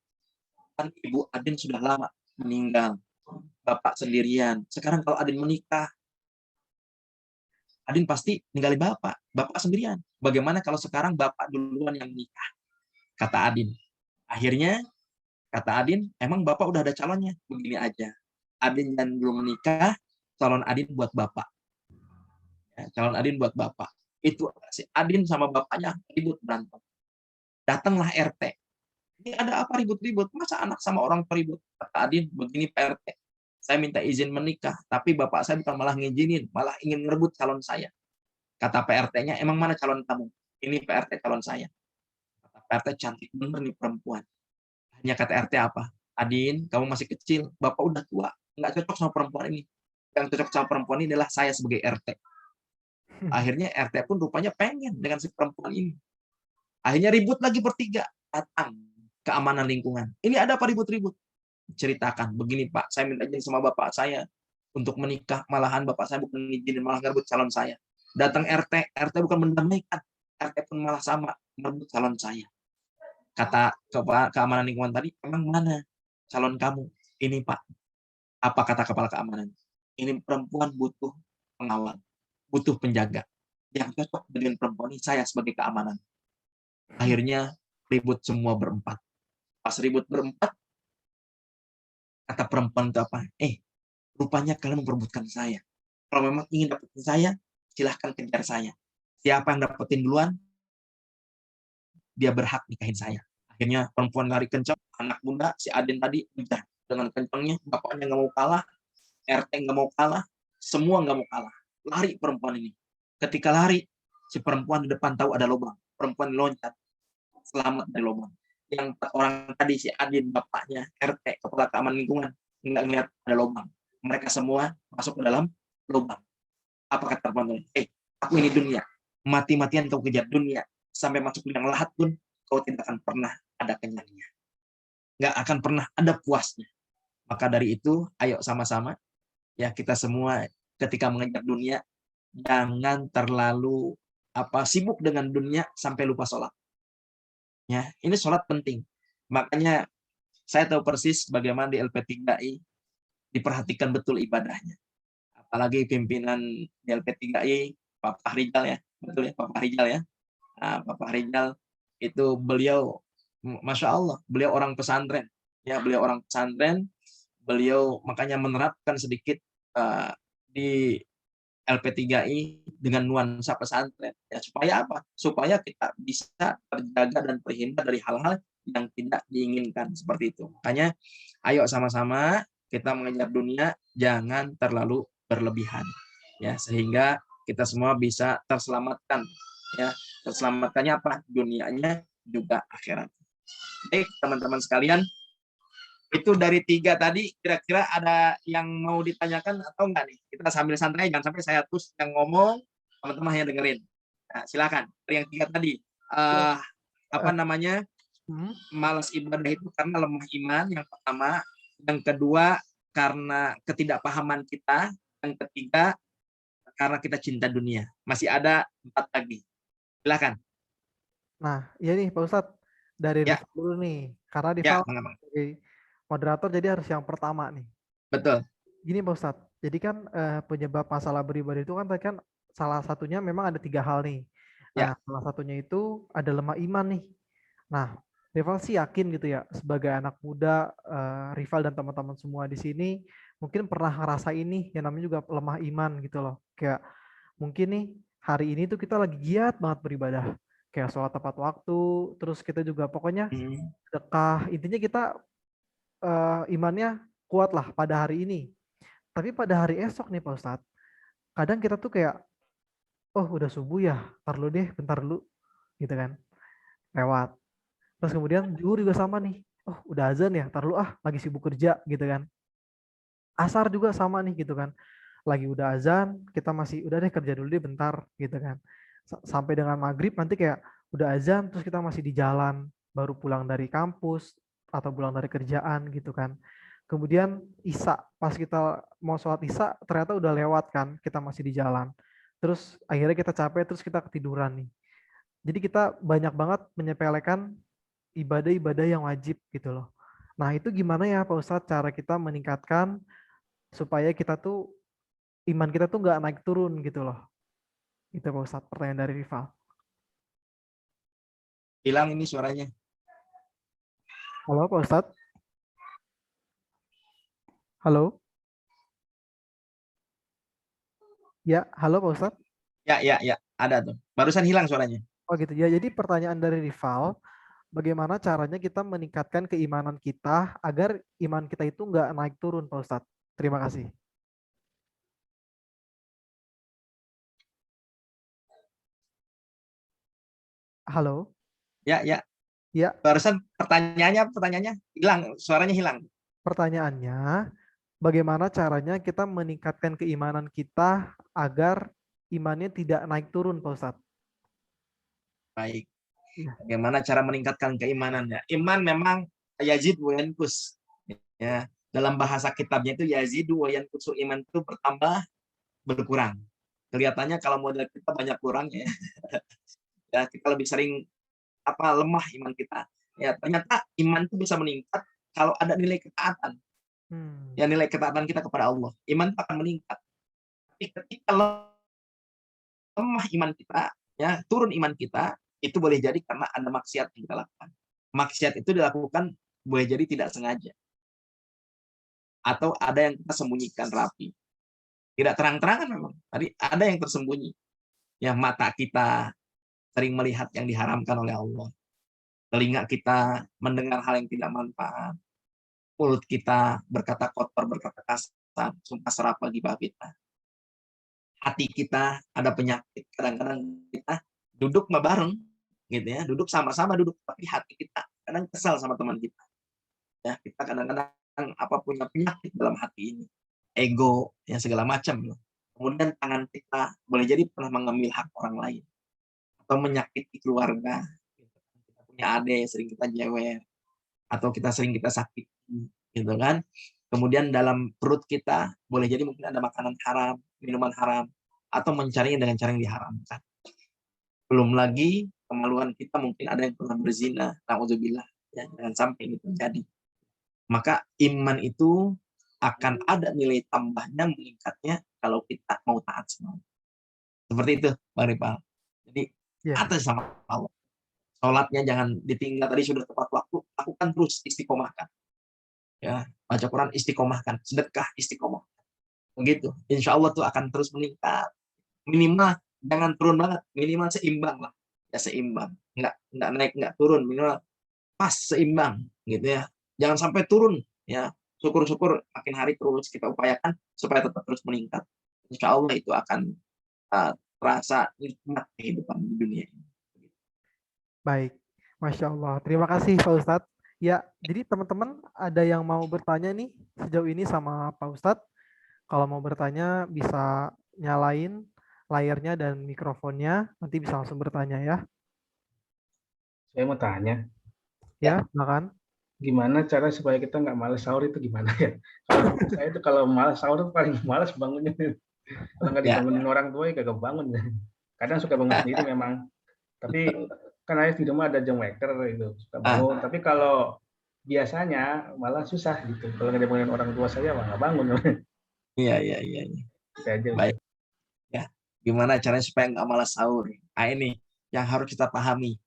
Kan ibu Adin sudah lama meninggal. Bapak sendirian. Sekarang kalau Adin menikah, Adin pasti ninggalin bapak. Bapak sendirian. Bagaimana kalau sekarang bapak duluan yang menikah? Kata Adin. Akhirnya, kata Adin, emang bapak udah ada calonnya? Begini aja. Adin dan belum menikah, calon Adin buat bapak. Ya, calon Adin buat bapak. Itu si Adin sama bapaknya ribut berantem. Datanglah RT. Ini ada apa ribut-ribut? Masa anak sama orang ribut? Kata Adin, begini Pak RT. Saya minta izin menikah, tapi bapak saya bukan malah ngizinin, malah ingin merebut calon saya. Kata PRT-nya, emang mana calon kamu? Ini PRT calon saya. Kata PRT, cantik bener nih perempuan. Hanya kata RT apa? Adin, kamu masih kecil, bapak udah tua, nggak cocok sama perempuan ini. Yang cocok sama perempuan ini adalah saya sebagai RT. Akhirnya RT pun rupanya pengen dengan si perempuan ini. Akhirnya ribut lagi bertiga, datang keamanan lingkungan. Ini ada apa ribut-ribut? Ceritakan, begini Pak, saya minta izin sama bapak saya untuk menikah, malahan bapak saya bukan izin, malah ngerebut calon saya. Datang RT, RT bukan mendamaikan, RT pun malah sama, merebut calon saya. Kata keamanan lingkungan tadi, emang mana calon kamu? Ini Pak. Apa kata kepala keamanan? Ini perempuan butuh pengawal, butuh penjaga. Yang cocok dengan perempuan ini saya sebagai keamanan. Akhirnya ribut semua berempat. Pas ribut berempat, kata perempuan itu apa? Rupanya kalian memperebutkan saya. Kalau memang ingin dapetin saya, silahkan kejar saya. Siapa yang dapetin duluan, dia berhak nikahin saya. Akhirnya perempuan lari kencang, anak muda, si Adin tadi, udah dengan kencangnya, bapaknya nggak mau kalah, RT nggak mau kalah, semua nggak mau kalah. Lari perempuan ini. Ketika lari, si perempuan di depan tahu ada lubang. Perempuan loncat, selamat dari lubang. Yang orang tadi, si Adin, bapaknya, RT, kepala keamanan lingkungan, nggak ngeliat ada lubang. Mereka semua masuk ke dalam lubang. Apa kata perempuan? Aku ini dunia. Mati-matian kau kejar dunia. Sampai masuk liang lahat pun, kau tidak akan pernah ada kenyangnya. Nggak akan pernah ada puasnya. Maka dari itu, ayo sama-sama, ya kita semua ketika mengejar dunia, jangan terlalu sibuk dengan dunia sampai lupa sholat. Ya, ini sholat penting. Makanya saya tahu persis bagaimana di LP3I diperhatikan betul ibadahnya. Apalagi pimpinan di LP3I, Pak Fahrizal ya, betul ya Pak Fahrizal ya. Nah, Pak Fahrizal itu beliau, masya Allah, beliau orang pesantren, ya beliau orang pesantren, beliau makanya menerapkan sedikit di LP3I dengan nuansa pesantren. Ya, supaya apa? Supaya kita bisa terjaga dan terhindar dari hal-hal yang tidak diinginkan seperti itu. Makanya, ayo sama-sama kita mengejar dunia, jangan terlalu berlebihan, ya sehingga kita semua bisa terselamatkan. Ya, terselamatkannya apa? Dunianya juga akhirat. Baik, teman-teman sekalian, itu dari 3 tadi, kira-kira ada yang mau ditanyakan atau enggak nih? Kita sambil santai, jangan sampai saya terus yang ngomong, teman-teman hanya dengerin. Nah, silakan. Dari yang 3 tadi, malas ibadah itu karena lemah iman, yang pertama. Yang kedua, karena ketidakpahaman kita. Yang ketiga, karena kita cinta dunia. Masih ada 4 lagi. Silakan. Nah, iya nih Pak Ustadz, dari Ya. Rival dulu nih. Karena Ya, Rival mangga, mangga. sebagai moderator jadi harus yang pertama nih. Betul. Gini Pak Ustadz, jadi kan penyebab masalah beribadah itu kan tadi kan salah satunya memang ada 3 hal nih. Ya. Nah, salah satunya itu ada lemah iman nih. Nah, Rival sih yakin gitu ya, sebagai anak muda, Rival dan teman-teman semua di sini mungkin pernah ngerasa ini yang namanya juga lemah iman gitu loh. Kayak mungkin nih hari ini tuh kita lagi giat banget beribadah. Kayak sholat tepat waktu, terus kita juga pokoknya Hmm. sedekah. Intinya kita imannya kuat lah pada hari ini. Tapi pada hari esok nih Pak Ustadz, kadang kita tuh kayak, oh udah subuh ya, ntar lu deh, bentar dulu, gitu kan, lewat. Terus kemudian zuhur juga sama nih, oh udah azan ya, ntar lu lagi sibuk kerja, gitu kan. Asar juga sama nih, gitu kan. Lagi udah azan, kita masih, udah deh kerja dulu deh bentar, gitu kan. Sampai dengan maghrib nanti kayak, udah azan, terus kita masih di jalan, baru pulang dari kampus, atau pulang dari kerjaan, gitu kan. Kemudian Isya, pas kita mau sholat Isya, ternyata udah lewat kan, kita masih di jalan. Terus akhirnya kita capek, terus kita ketiduran nih. Jadi kita banyak banget menyepelekan ibadah-ibadah yang wajib gitu loh. Nah itu gimana ya Pak Ustadz cara kita meningkatkan supaya kita tuh, iman kita tuh nggak naik turun gitu loh. Itu Pak Ustadz, pertanyaan dari Rival. Hilang ini suaranya. Halo Pak Ustadz. Halo. Ya, halo Pak Ustadz. Ya, ada tuh. Barusan hilang suaranya. Oh gitu ya, jadi pertanyaan dari Rival, bagaimana caranya kita meningkatkan keimanan kita agar iman kita itu nggak naik turun, Pak Ustadz? Terima kasih. Halo? Ya. Ya, Barusan pertanyaannya hilang, suaranya hilang. pertanyaannya, bagaimana caranya kita meningkatkan keimanan kita agar imannya tidak naik turun, Pak Ustadz? Baik. Ya. Bagaimana cara meningkatkan keimanannya? Iman memang yazid wa yanqus. Ya, dalam bahasa kitabnya itu yazidu wa yanqusu, iman itu bertambah berkurang. Kelihatannya kalau model kita banyak kurangnya. Ya, kita lebih sering lemah iman kita. Ya, ternyata iman itu bisa meningkat kalau ada nilai ketaatan. Ya, nilai ketaatan kita kepada Allah. Iman itu akan meningkat. Tapi ketika lemah iman kita, ya, turun iman kita, itu boleh jadi karena ada maksiat yang kita lakukan. Maksiat itu dilakukan boleh jadi tidak sengaja. Atau ada yang kita sembunyikan rapi. Tidak terang-terangan memang. Tadi ada yang tersembunyi. Ya, mata kita sering melihat yang diharamkan oleh Allah. Telinga kita mendengar hal yang tidak manfaat. Mulut kita berkata kotor, berkata kasar, sumpah serapah gibah fitnah. Hati kita ada penyakit. Kadang-kadang kita duduk bareng, gitu ya, duduk sama-sama duduk, tapi hati kita kadang kesal sama teman kita. Ya, kita kadang-kadang punya penyakit dalam hati ini, ego, ya segala macam. Kemudian tangan kita boleh jadi pernah mengambil hak orang lain atau menyakiti keluarga. Kita punya adik sering kita jewer atau kita sering kita sakiti, gitu kan. Kemudian dalam perut kita boleh jadi mungkin ada makanan haram, minuman haram, atau mencarinya dengan cara yang diharamkan. Belum lagi kemaluan kita, mungkin ada yang pernah berzina, na'udzubillah, ya, jangan sampai ini terjadi. Maka iman itu akan ada nilai tambahnya, meningkatnya kalau kita mau taat semua. Seperti itu, Bang Ripal. Jadi taat sama Allah. Sholatnya jangan ditinggal, tadi sudah tepat waktu, lakukan terus, istiqomahkan. Ya, baca Quran istiqomahkan, sedekah istiqomah. Begitu. Insya Allah tuh akan terus meningkat. Minimal jangan turun banget, minimal seimbang lah. Ya seimbang. Enggak naik, enggak turun, minimal pas seimbang gitu ya. Jangan sampai turun ya. Syukur-syukur makin hari terus kita upayakan supaya tetap terus meningkat. Insya Allah itu akan terasa nikmat kehidupan di dunia ini. Baik, Masya Allah. Terima kasih Pak Ustadz. Ya, jadi teman-teman ada yang mau bertanya nih sejauh ini sama Pak Ustadz. Kalau mau bertanya bisa nyalain layarnya dan mikrofonnya, nanti bisa langsung bertanya ya. Saya mau tanya. Ya, silakan. Gimana cara supaya kita nggak malas sahur itu gimana ya? Kalau saya itu kalau malas sahur itu paling malas bangunnya. Kalau nggak dibangunin orang tua ya kagak bangun. Kadang suka bangun sendiri memang. Tapi kan ayah di rumah ada jam waker itu suka bangun. Tapi kalau biasanya malah susah gitu. Kalau nggak dibangunin orang tua saya malah nggak bangun. Iya, iya, iya. Gitu aja. Baik. Ya, gimana caranya supaya nggak malas sahur? Nah, ini yang harus kita pahami.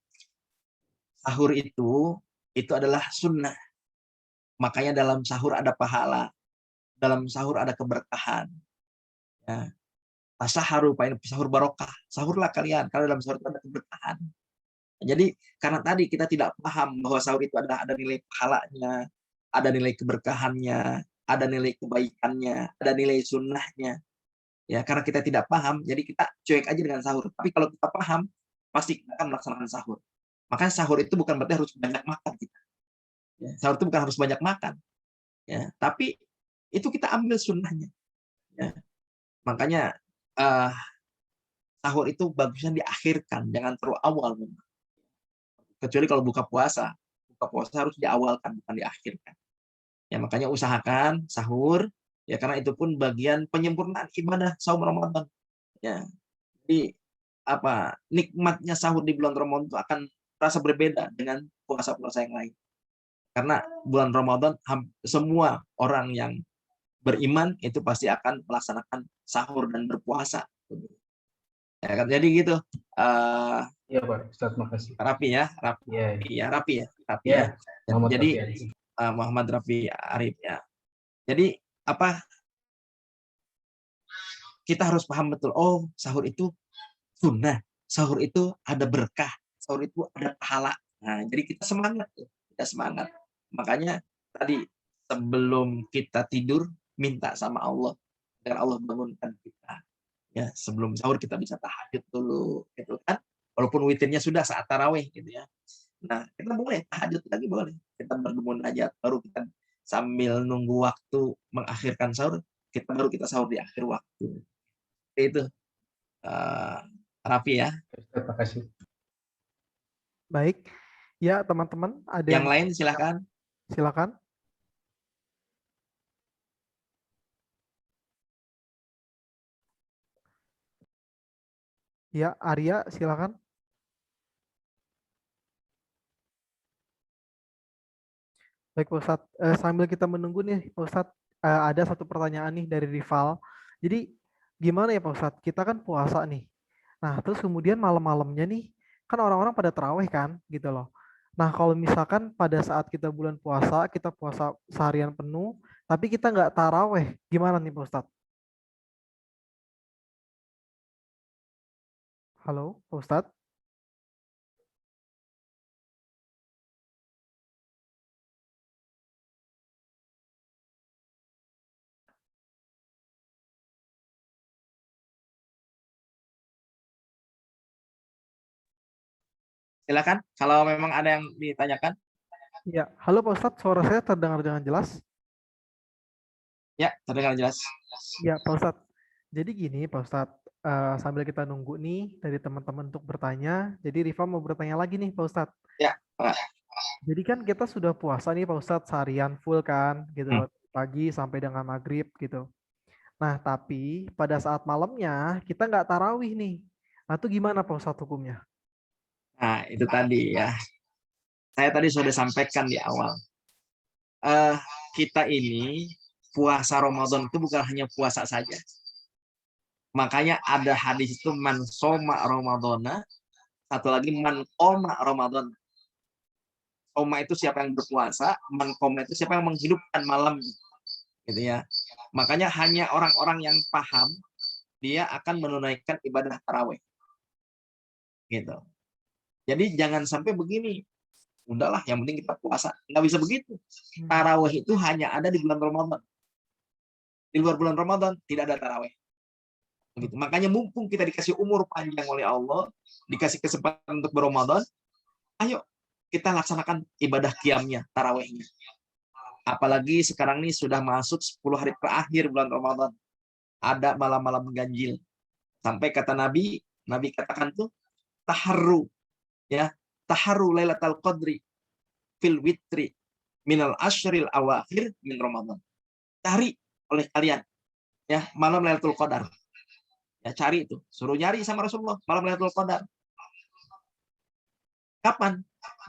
Sahur itu adalah sunnah. Makanya dalam sahur ada pahala. Dalam sahur ada keberkahan. Ya. Tasaharu, Pak, ini sahur barokah. Sahurlah kalian, karena dalam sahur itu ada keberkahan. Jadi karena tadi kita tidak paham bahwa sahur itu ada nilai pahalanya, ada nilai keberkahannya, ada nilai kebaikannya, ada nilai sunnahnya. Ya, karena kita tidak paham, jadi kita cuek aja dengan sahur. Tapi kalau kita paham, pasti kita akan melaksanakan sahur. Makanya sahur itu bukan berarti harus banyak makan kita. Ya, sahur itu bukan harus banyak makan. Ya, tapi itu kita ambil sunnahnya. Ya. Makanya sahur itu bagusnya diakhirkan, jangan terlalu awal. Kecuali kalau buka puasa harus diawalkan, bukan diakhirkan. Ya, makanya usahakan sahur, ya karena itu pun bagian penyempurnaan ibadah saum Ramadan. Ya, jadi nikmatnya sahur di bulan Ramadan itu akan terasa berbeda dengan puasa-puasa yang lain. Karena bulan Ramadan semua orang yang beriman itu pasti akan melaksanakan sahur dan berpuasa. Ya kan, jadi gitu. Iya Pak, Ustaz, makasih. Rapi ya. Rapi ya. Jadi Muhammad Rafi Arif ya. Jadi kita harus paham betul. Oh, sahur itu sunnah, sahur itu ada berkah, sahur itu ada pahala. Nah, jadi kita semangat. Makanya tadi sebelum kita tidur minta sama Allah agar Allah bangunkan kita. Ya, sebelum sahur kita bisa tahajud dulu, gitu kan? Walaupun witirnya sudah saat tarawih, gitu ya. Nah, kita boleh tahajud lagi boleh. Kita bermunajat, baru kita sambil nunggu waktu mengakhirkan sahur, baru kita sahur di akhir waktu. Itu Raffi ya. Terima kasih. Baik. Ya, teman-teman, ada yang lain silakan. Silakan. Ya, Arya, silakan. Baik, Pak Ustadz. Sambil kita menunggu nih, Pak Ustadz, ada satu pertanyaan nih dari rival. Jadi, gimana ya Pak Ustadz? Kita kan puasa nih. Nah, terus kemudian malam-malamnya nih, kan orang-orang pada taraweh kan, gitu loh. Nah, kalau misalkan pada saat kita bulan puasa, kita puasa seharian penuh, tapi kita nggak taraweh, gimana nih Pak Ustadz? Halo, Pak Ustadz? Silakan, kalau memang ada yang ditanyakan. Ya, halo Pak Ustadz, suara saya terdengar dengan jelas? Ya, terdengar jelas. Ya, Pak Ustadz. Jadi gini, Pak Ustadz, sambil kita nunggu nih dari teman-teman untuk bertanya, jadi Rifa mau bertanya lagi nih, Pak Ustadz. Ya, Pak. Jadi kan kita sudah puasa nih, Pak Ustadz, seharian full kan, gitu, pagi sampai dengan maghrib gitu. Nah, tapi pada saat malamnya kita nggak tarawih nih. Nah, itu gimana Pak Ustadz hukumnya? Nah, itu tadi ya. Saya tadi sudah sampaikan di awal. Kita ini puasa Ramadan itu bukan hanya puasa saja. Makanya ada hadis itu man soma Ramadana, satu lagi man qoma Ramadan. Qoma itu siapa yang berpuasa, man qoma itu siapa yang menghidupkan malam. Gitu ya. Makanya hanya orang-orang yang paham dia akan menunaikan ibadah tarawih. Gitu. Jadi jangan sampai begini. Udahlah, yang penting kita puasa. Nggak bisa begitu. Tarawih itu hanya ada di bulan Ramadan. Di luar bulan Ramadan tidak ada tarawih. Begitu. Makanya mumpung kita dikasih umur panjang oleh Allah, dikasih kesempatan untuk berRamadan, ayo kita laksanakan ibadah qiyamnya, tarawihnya. Apalagi sekarang ini sudah masuk 10 hari terakhir bulan Ramadan. Ada malam-malam ganjil. Sampai kata Nabi katakan tuh taharru ya, taharru lailatul qadri fil witri minal asyril awakhir min Ramadan. Cari oleh kalian ya malam Lailatul Qadar. Ya, cari itu, suruh nyari sama Rasulullah malam Lailatul Qadar. Kapan?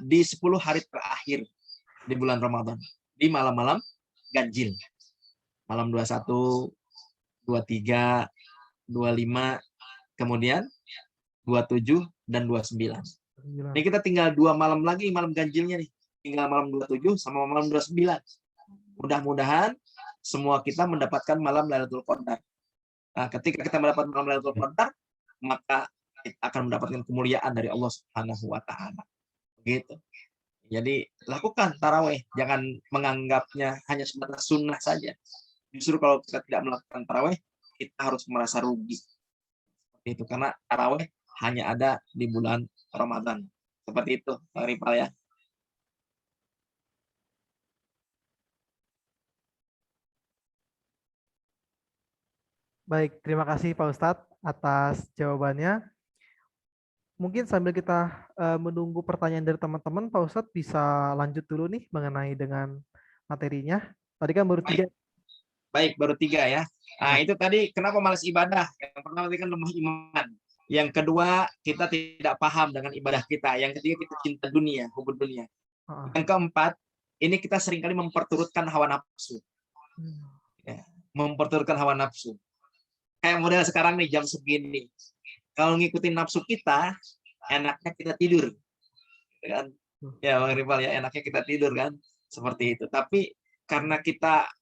Di 10 hari terakhir di bulan Ramadan. Di malam-malam ganjil. Malam 21, 23, 25, kemudian 27 dan 29. Ini kita tinggal 2 malam lagi malam ganjilnya nih. Tinggal malam 27 sama malam 29. Mudah-mudahan semua kita mendapatkan malam Lailatul Qadar. Nah, ketika kita mendapat malam Lailatul Qadar, maka kita akan mendapatkan kemuliaan dari Allah Subhanahu wa taala. Begitu. Jadi lakukan tarawih, jangan menganggapnya hanya sebatas sunnah saja. Justru kalau kita tidak melakukan tarawih, kita harus merasa rugi. Seperti itu, karena tarawih hanya ada di bulan Ramadan. Seperti itu, Pak Ripal ya. Baik, terima kasih Pak Ustadz atas jawabannya. Mungkin sambil kita menunggu pertanyaan dari teman-teman, Pak Ustadz bisa lanjut dulu nih mengenai dengan materinya. Tadi kan baru 3. Baik, baru 3 ya. Nah, itu tadi kenapa malas ibadah. Yang pertama tadi kan lemah iman. Yang kedua, kita tidak paham dengan ibadah kita. Yang ketiga, kita cinta dunia, hubud dunia. Yang keempat, ini kita seringkali memperturutkan hawa nafsu. Ya, memperturutkan hawa nafsu. Kayak model sekarang nih, jam segini. Kalau ngikutin nafsu kita, enaknya kita tidur. Kan? Ya, Bang Ripal ya, enaknya kita tidur kan. Seperti itu. Tapi karena kita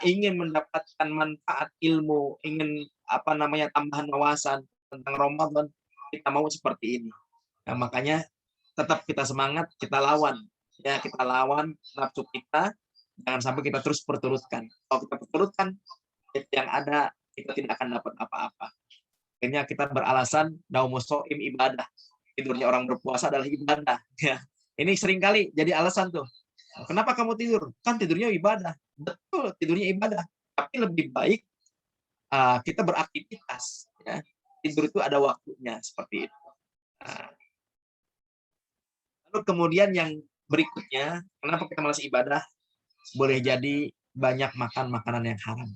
ingin mendapatkan manfaat ilmu, ingin tambahan wawasan tentang Ramadan, kita mau seperti ini. Nah, makanya tetap kita semangat, kita lawan. Ya, kita lawan nafsu kita, jangan sampai kita terus perturutkan. Kalau kita perturutkan, itu yang ada, kita tidak akan dapat apa-apa. Akhirnya kita beralasan daumus shaim ibadah. Tidurnya orang berpuasa adalah ibadah. Ya. Ini seringkali jadi alasan tuh. Kenapa kamu tidur? Kan tidurnya ibadah. Betul, tidurnya ibadah. Tapi lebih baik kita beraktivitas. Ya. Tidur itu ada waktunya seperti itu. Lalu kemudian yang berikutnya, kenapa kita malas ibadah? Boleh jadi banyak makan makanan yang haram.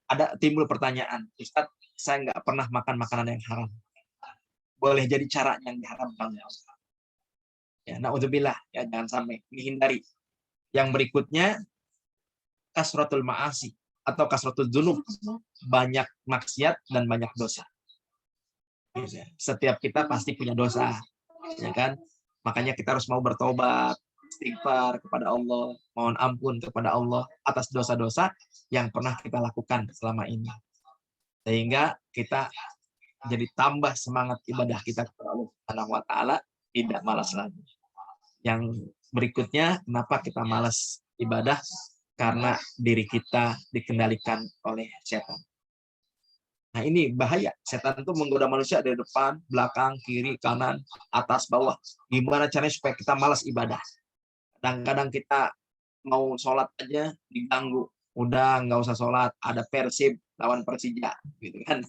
Ada timbul pertanyaan, Ustadz, saya nggak pernah makan makanan yang haram. Boleh jadi caranya yang diharamkan ya Ustadz. Ya, na'udzubillah, ya jangan sampai dihindari. Yang berikutnya, kasratul ma'asi atau kasratul dzunub, banyak maksiat dan banyak dosa. Setiap kita pasti punya dosa, ya kan? Makanya kita harus mau bertobat, istighfar kepada Allah, mohon ampun kepada Allah atas dosa-dosa yang pernah kita lakukan selama ini. Sehingga kita jadi tambah semangat ibadah kita kepada Allah Subhanahu wa taala, tidak malas lagi. Yang berikutnya, kenapa kita malas ibadah? Karena diri kita dikendalikan oleh setan. Nah, ini bahaya. Setan itu menggoda manusia dari depan, belakang, kiri, kanan, atas, bawah. Gimana caranya supaya kita malas ibadah? Kadang-kadang kita mau sholat aja diganggu, udah nggak usah sholat, ada Persib lawan Persija gitu kan.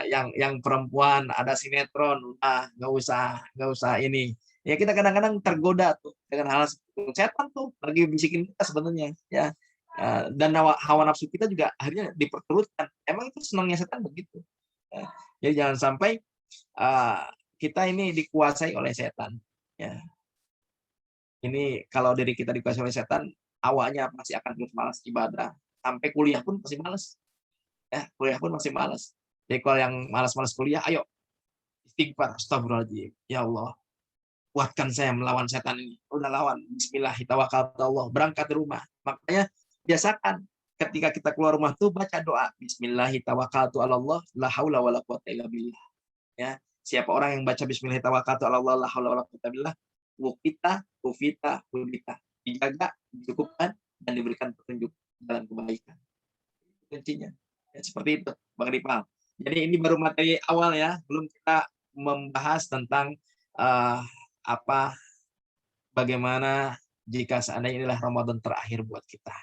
Yang perempuan ada sinetron, udah nggak usah ini. Ya kita kadang-kadang tergoda tuh dengan hal setan tuh lagi bisikin kita sebenarnya ya. Dan hawa nafsu kita juga akhirnya diperturutkan. Emang itu senangnya setan begitu. Jadi jangan sampai kita ini dikuasai oleh setan. Ya. Ini kalau diri kita dikuasai oleh setan, awalnya pasti akan terus malas ibadah. Sampai kuliah pun masih malas. Ya, kuliah pun masih malas. Jadi kalau yang malas-malas kuliah, ayo istighfar, astagfirullahaladzim. Ya Allah, kuatkan saya melawan setan ini. Udah lawan. Bismillahirrahmanirrahim. Berangkat ke rumah. Makanya biasakan ketika kita keluar rumah tuh baca doa. Bismillahirrahmanirrahim. La haula wala quwwata illa billah. Ya, siapa orang yang baca Bismillahirrahmanirrahim, la haula wala quwwata billah, wukita, hudita, dijaga, dicukupkan, dan diberikan petunjuk dalam kebaikan. Kuncinya. Ya, seperti itu, Bang Ripal. Jadi ini baru materi awal ya, belum kita membahas tentang bagaimana jika seandainya inilah Ramadan terakhir buat kita.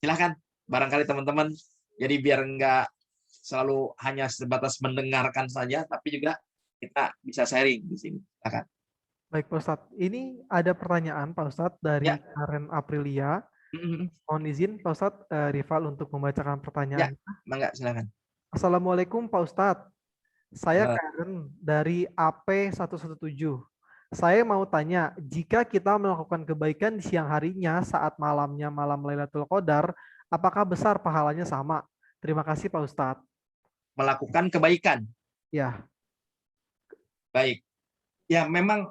Silahkan, barangkali teman-teman, jadi biar enggak selalu hanya sebatas mendengarkan saja, tapi juga kita bisa sharing di sini. Silahkan. Baik Pak Ustadz, ini ada pertanyaan Pak Ustadz dari Karen Aprilia. Mohon izin Pak Ustadz Rival untuk membacakan pertanyaan. Ya, mangga silakan. Assalamualaikum Pak Ustadz. Saya Nah, Karen dari AP117. Saya mau tanya, jika kita melakukan kebaikan di siang harinya saat malamnya malam Lailatul Qadar, apakah besar pahalanya sama? Terima kasih Pak Ustadz. melakukan kebaikan. Ya, Baik. Ya, memang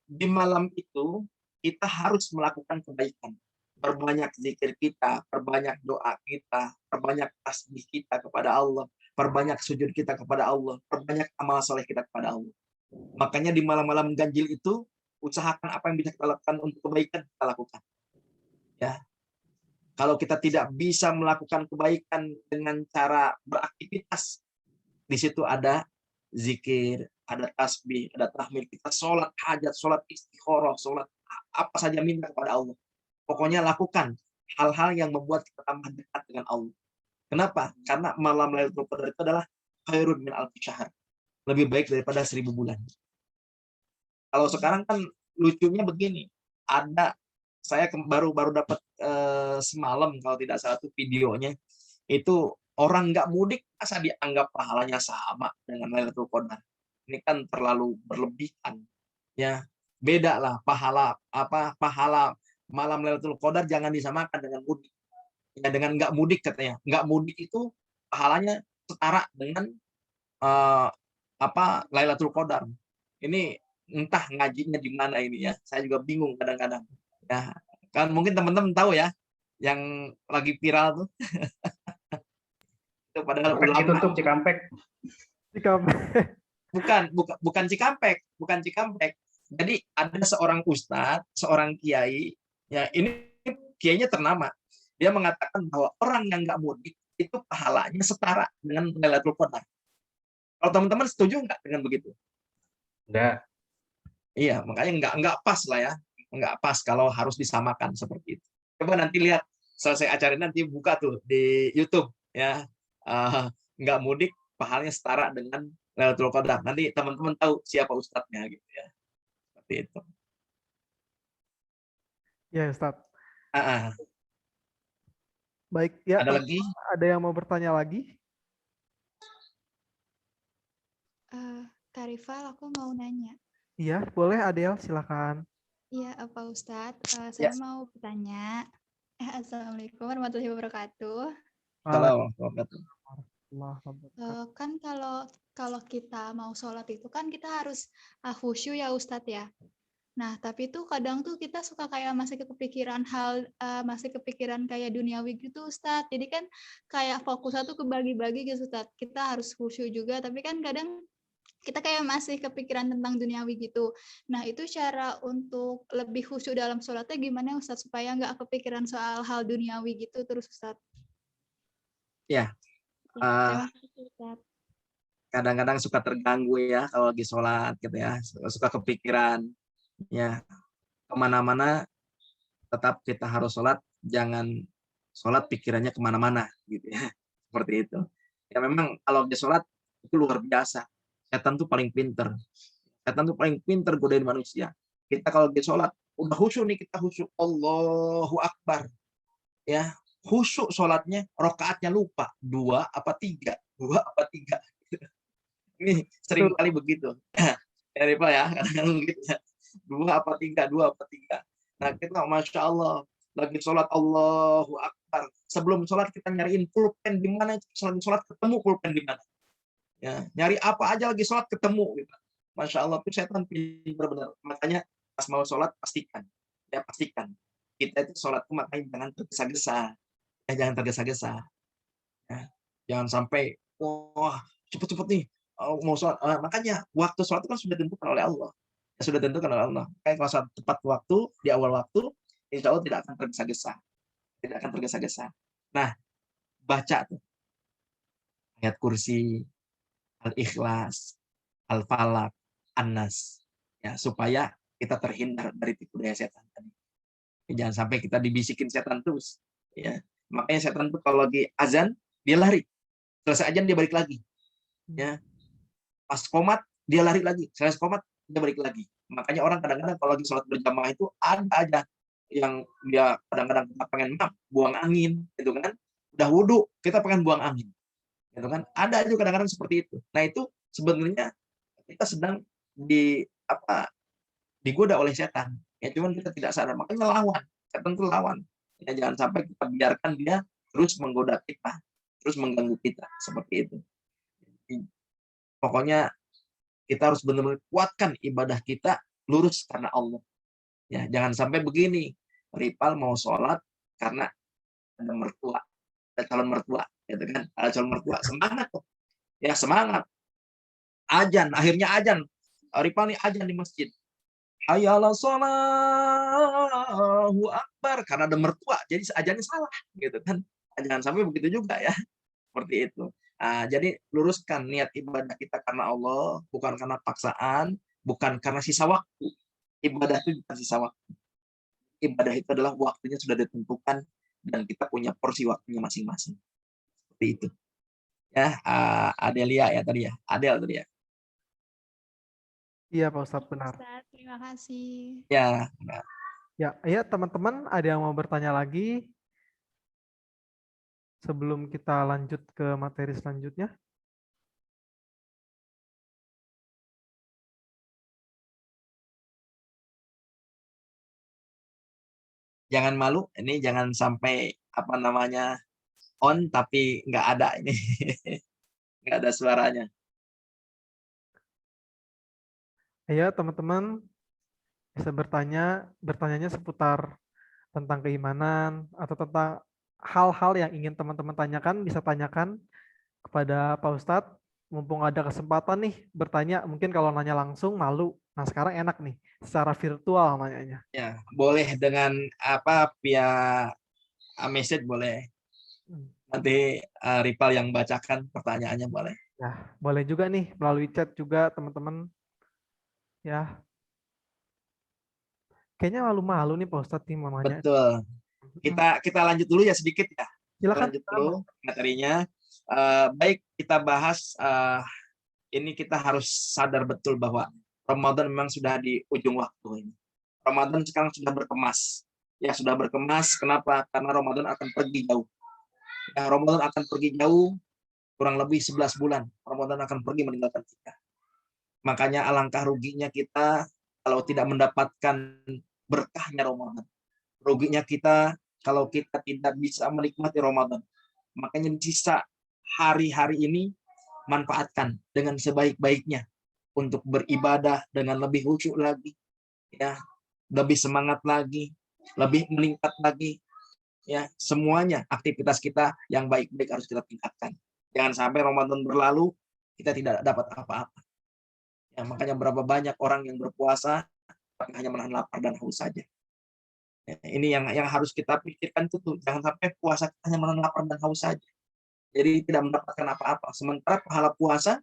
di malam itu kita harus melakukan kebaikan. Perbanyak zikir kita, perbanyak doa kita, perbanyak tasbih kita kepada Allah, perbanyak sujud kita kepada Allah, perbanyak amal soleh kita kepada Allah. Makanya di malam-malam ganjil itu usahakan apa yang bisa kita lakukan untuk kebaikan kita lakukan. Ya, kalau kita tidak bisa melakukan kebaikan dengan cara beraktivitas, di situ ada zikir, ada tasbih, ada tahmid, kita sholat hajat, sholat istikharah, sholat apa saja minta kepada Allah. Pokoknya lakukan hal-hal yang membuat kita tambah dekat dengan Allah. Kenapa? Karena malam Lailatul Qadar itu adalah khairun min alfi syahr. Lebih baik daripada 1000 bulan. Kalau sekarang kan lucunya begini, ada saya baru dapat semalam kalau tidak salah itu videonya, itu orang nggak mudik masa dianggap pahalanya sama dengan Lailatul Qadar. Ini kan terlalu berlebihan. Ya, beda lah pahala malam Lailatul Qadar jangan disamakan dengan mudik. Ya, dengan nggak mudik katanya. Nggak mudik itu pahalanya setara dengan Lailatul Qadar. Ini entah ngajinya di mana ini ya. Saya juga bingung kadang-kadang. Ya, kan mungkin teman-teman tahu ya yang lagi viral tuh. Itu padahal Cikampek ulama. ditutup Cikampek. Bukan Cikampek. Jadi ada seorang ustadz, seorang kiai, ya ini kiainya ternama. Dia mengatakan bahwa orang yang nggak mudik itu pahalanya setara dengan Lailatul Qadar. Kalau teman-teman setuju nggak dengan begitu? Enggak. Iya, makanya nggak pas lah ya, nggak pas kalau harus disamakan seperti itu. Coba nanti lihat selesai acara ini nanti buka tuh di YouTube ya, nggak mudik pahalanya setara dengan Lailatul Qadar. Nanti teman-teman tahu siapa ustadznya gitu ya, seperti itu. ya Ustadz. Ah, Baik, ya ada teman, lagi? ada yang mau bertanya lagi? Kak Rifal, aku mau nanya. Iya, boleh Adel, silakan. Iya, Pak Ustadz. Ya. Saya mau bertanya. Assalamualaikum warahmatullahi wabarakatuh. Kan kalau kita mau sholat itu kan kita harus khusyuk ya Ustadz ya. Nah, tapi tuh kadang tuh kita suka kayak masih kepikiran kayak duniawi gitu Ustadz. Jadi kan kayak fokusnya tuh kebagi-bagi gitu Ustadz. Kita harus khusyuk juga, tapi kan kadang kita kayak masih kepikiran tentang duniawi gitu. Nah, itu cara untuk lebih khusyuk dalam sholatnya gimana Ustadz? Supaya nggak kepikiran soal hal duniawi gitu terus Ustadz. Ya. Terima kasih Ustadz. Kadang-kadang suka terganggu ya kalau lagi sholat gitu ya, suka kepikiran ya, kemana-mana. Tetap kita harus sholat, jangan sholat pikirannya kemana-mana gitu ya, seperti itu ya. Memang kalau dia sholat itu luar biasa, setan tuh paling pinter godain manusia. Kita kalau dia sholat udah khusyuk nih, kita khusyuk Allahu Akbar ya, khusyuk sholatnya, rokaatnya lupa 2 apa 3. Ini sering kali begitu. Ya, Rifa ya, kadang-kadang begitu. 2 apa 3. Nah, kita Masya Allah, lagi sholat Allahu Akbar. Sebelum sholat kita nyariin pulpen di mana, sholat ketemu pulpen di mana. Ya, nyari apa aja lagi sholat ketemu. Gitu. Masya Allah, itu setan pintar benar. Makanya pas mau sholat, pastikan. Kita itu sholat itu makanya jangan tergesa-gesa. Ya, jangan tergesa-gesa. Ya, jangan sampai, wah cepet-cepet nih, mau sholat. Makanya waktu sholat itu kan sudah ditentukan oleh Allah. Kayak kalau sholat tepat waktu, di awal waktu, insya Allah tidak akan tergesa-gesa. Nah, baca tuh ayat kursi, Al-Ikhlas, Al-Falaq, An-Nas, ya, supaya kita terhindar dari tipu daya setan tadi. Jangan sampai kita dibisikin setan terus. Ya. Makanya setan tuh kalau lagi azan, dia lari. Selesai azan dia balik lagi. Ya. Pas qomat dia lari lagi. Selesai qomat dia balik lagi. Makanya orang kadang-kadang kalau lagi sholat berjamaah itu ada aja yang dia kadang-kadang pengen buang angin, gitu kan? Udah wudhu, kita pengen buang angin, gitu kan? Ada aja kadang-kadang seperti itu. Nah itu sebenarnya kita sedang digoda oleh setan. Ya cuman kita tidak sadar, makanya lawan. Setan itu lawan. Ya, jangan sampai kita biarkan dia terus menggoda kita, terus mengganggu kita seperti itu. Pokoknya kita harus benar-benar kuatkan ibadah kita lurus karena Allah. Ya, jangan sampai begini. Ripal mau sholat karena ada mertua, ada calon mertua, gitu kan? Ada calon mertua, semangat tuh. Ya semangat. Akhirnya ajan. Ripal nih ajan di masjid. Hayya 'alas shalah, Allahu akbar, karena ada mertua, jadi ajannya salah, gitu kan? Jangan sampai begitu juga ya, seperti itu. Jadi luruskan niat ibadah kita karena Allah, bukan karena paksaan, bukan karena sisa waktu. Ibadah itu bukan sisa waktu. Ibadah itu adalah waktunya sudah ditentukan dan kita punya porsi waktunya masing-masing. Seperti itu. Ya, Adelia ya tadi ya. Adel tadi ya. Iya Pak Ustadz, benar. Ustadz, terima kasih. Ya, nah. Ya, teman-teman ada yang mau bertanya lagi sebelum kita lanjut ke materi selanjutnya? Jangan malu, ini jangan sampai on tapi nggak ada ini. Nggak ada suaranya. Ya, teman-teman bisa bertanyanya seputar tentang keimanan atau tentang hal-hal yang ingin teman-teman tanyakan, bisa tanyakan kepada Pak Ustadz. Mumpung ada kesempatan nih bertanya, mungkin kalau nanya langsung malu. Nah, sekarang enak nih, secara virtual nanyanya. Ya, boleh dengan via message boleh. Nanti Ripal yang bacakan pertanyaannya boleh. Nah, boleh juga nih melalui chat juga teman-teman. Ya. Kayaknya malu-malu nih Pak Ustadz nih mau nanya. Betul. Kita lanjut dulu ya sedikit ya. Silakan. Lanjut dulu materinya. Baik, kita bahas ini kita harus sadar betul bahwa Ramadan memang sudah di ujung waktu ini. Ramadan sekarang sudah berkemas. Ya, sudah berkemas. Kenapa? Karena Ramadan akan pergi jauh. Ya, Ramadan akan pergi jauh, kurang lebih 11 bulan. Ramadan akan pergi meninggalkan kita. Makanya alangkah ruginya kita kalau tidak mendapatkan berkahnya Ramadan. Ruginya kita kalau kita tidak bisa menikmati Ramadan. Makanya sisa hari-hari ini manfaatkan dengan sebaik-baiknya untuk beribadah dengan lebih khusyuk lagi, ya, lebih semangat lagi, lebih meningkat lagi, ya, semuanya aktivitas kita yang baik-baik harus kita tingkatkan. Jangan sampai Ramadan berlalu kita tidak dapat apa-apa. Ya, makanya berapa banyak orang yang berpuasa tapi hanya menahan lapar dan haus saja. Ya, ini yang harus kita pikirkan tuh, jangan sampai puasa kita hanya menahan lapar dan haus saja. Jadi tidak mendapatkan apa-apa. Sementara pahala puasa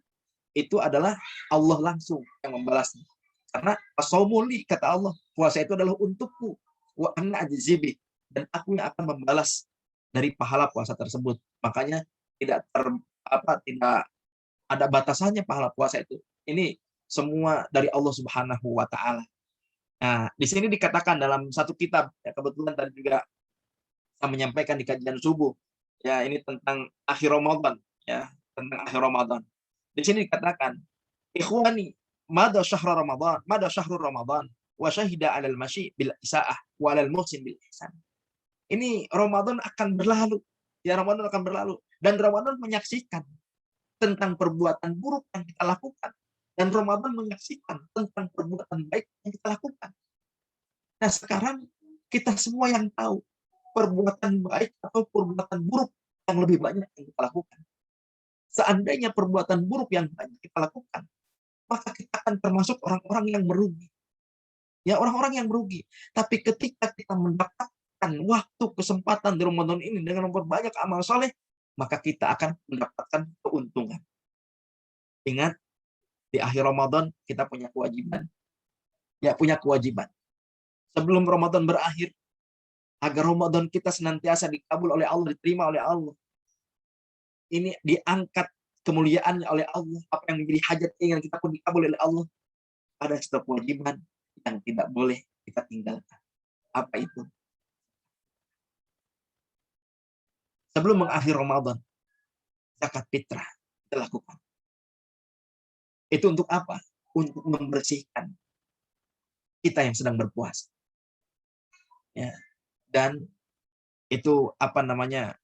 itu adalah Allah langsung yang membalasnya. Karena as-shaumuli kata Allah, puasa itu adalah untukku, wa ana ajzibi, dan aku yang akan membalas dari pahala puasa tersebut. Makanya tidak ada batasannya pahala puasa itu. Ini semua dari Allah Subhanahu wa taala. Nah, di sini dikatakan dalam satu kitab, ya kebetulan tadi juga saya menyampaikan di kajian subuh, ya ini tentang akhir Ramadan, ya tentang akhir Ramadan. Di sini dikatakan, ikhwani, mada syahrul Ramadan, wa syahida 'alal masyi bil isaah wa 'alal muhsin bil ihsan. Ini Ramadan akan berlalu, ya Ramadan akan berlalu, dan Ramadan menyaksikan tentang perbuatan buruk yang kita lakukan, dan Ramadan menyaksikan tentang perbuatan baik yang kita lakukan. Nah, sekarang kita semua yang tahu perbuatan baik atau perbuatan buruk yang lebih banyak yang kita lakukan. Seandainya perbuatan buruk yang banyak kita lakukan, maka kita akan termasuk orang-orang yang merugi. Ya, orang-orang yang merugi. Tapi ketika kita mendapatkan waktu, kesempatan di Ramadan ini dengan memperbanyak amal soleh, maka kita akan mendapatkan keuntungan. Ingat, di akhir Ramadan kita punya kewajiban. Ya, punya kewajiban. Sebelum Ramadan berakhir, agar Ramadan kita senantiasa dikabul oleh Allah, diterima oleh Allah. Ini diangkat kemuliaannya oleh Allah. Apa yang menjadi hajat ingin kita pun dikabul oleh Allah. Ada satu kewajiban yang tidak boleh kita tinggalkan. Apa itu? Sebelum mengakhir Ramadan, zakat fitrah kita lakukan. Itu untuk apa? Untuk membersihkan kita yang sedang berpuasa. Ya. Dan itu apa namanya?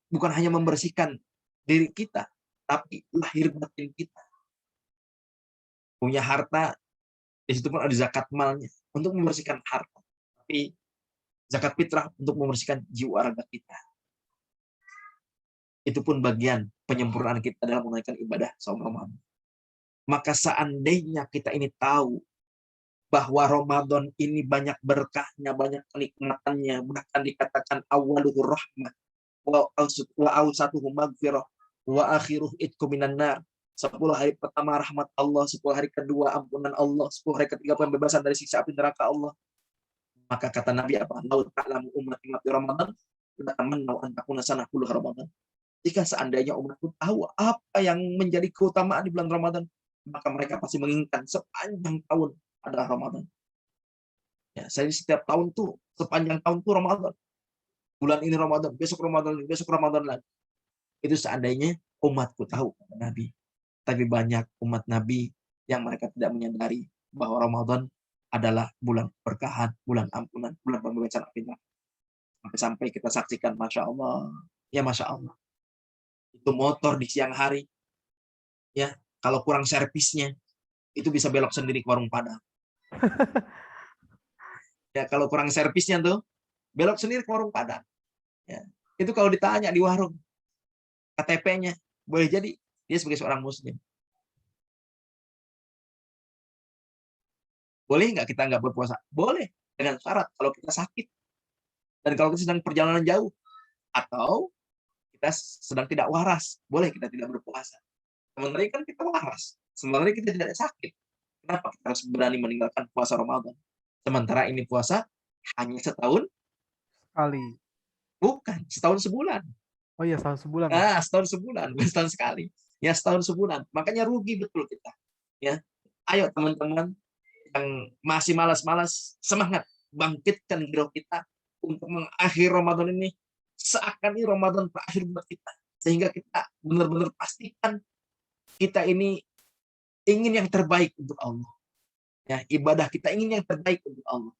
Bukan hanya membersihkan diri kita, tapi lahir batin kita. Punya harta, di situ pun ada zakat malnya untuk membersihkan harta. Tapi zakat fitrah untuk membersihkan jiwa raga kita. Itu pun bagian penyempurnaan kita dalam menunaikan ibadah saum Ramadan. Maka seandainya kita ini tahu bahwa Ramadan ini banyak berkahnya, banyak kenikmatannya, bahkan dikatakan awwaluhur rahmah, wa awsatuhu maghfirah, wa akhiruh itqu minan nar. 10 hari pertama rahmat Allah, 10 hari kedua ampunan Allah, 10 hari ketiga pembebasan dari siksa api neraka Allah. Maka kata Nabi apa? Lau ta'lamu ummati ma fi Ramadan, la tamannau an takuna sanahul Ramadan. Jika seandainya umatku tahu apa yang menjadi keutamaan di bulan Ramadan, maka mereka pasti menginginkan sepanjang tahun adalah Ramadan. Ya, saya setiap tahun tuh, sepanjang tahun tuh Ramadan. Bulan ini Ramadan, besok Ramadan lagi. Itu seandainya umatku tahu, kata Nabi. Tapi banyak umat Nabi yang mereka tidak menyadari bahwa Ramadan adalah bulan berkahan, bulan ampunan, bulan pembebasan api neraka. Sampai-sampai kita saksikan, Masya Allah. Ya Masya Allah. Itu motor di siang hari, ya kalau kurang servisnya, itu bisa belok sendiri ke warung Padang. Ya kalau kurang servisnya tuh, belok sendiri ke warung Padang. Ya, itu kalau ditanya di warung, KTP-nya, boleh jadi dia sebagai seorang Muslim. Boleh nggak kita nggak berpuasa? Boleh, dengan syarat kalau kita sakit. Dan kalau kita sedang perjalanan jauh, atau kita sedang tidak waras, boleh kita tidak berpuasa. Sebenarnya kan kita waras, sebenarnya kita tidak sakit. Kenapa kita harus berani meninggalkan puasa Ramadan? Sementara ini puasa hanya setahun Sekali. bukan, setahun sebulan. Oh iya, setahun sebulan. Nah, setahun sebulan, bukan setahun sekali. Ya, setahun sebulan. Makanya rugi betul kita. Ya, ayo teman-teman yang masih malas-malas, semangat bangkitkan giroh kita untuk mengakhiri Ramadan ini seakan ini Ramadan berakhir buat kita. Sehingga kita benar-benar pastikan kita ini ingin yang terbaik untuk Allah. Ya, ibadah kita ingin yang terbaik untuk Allah.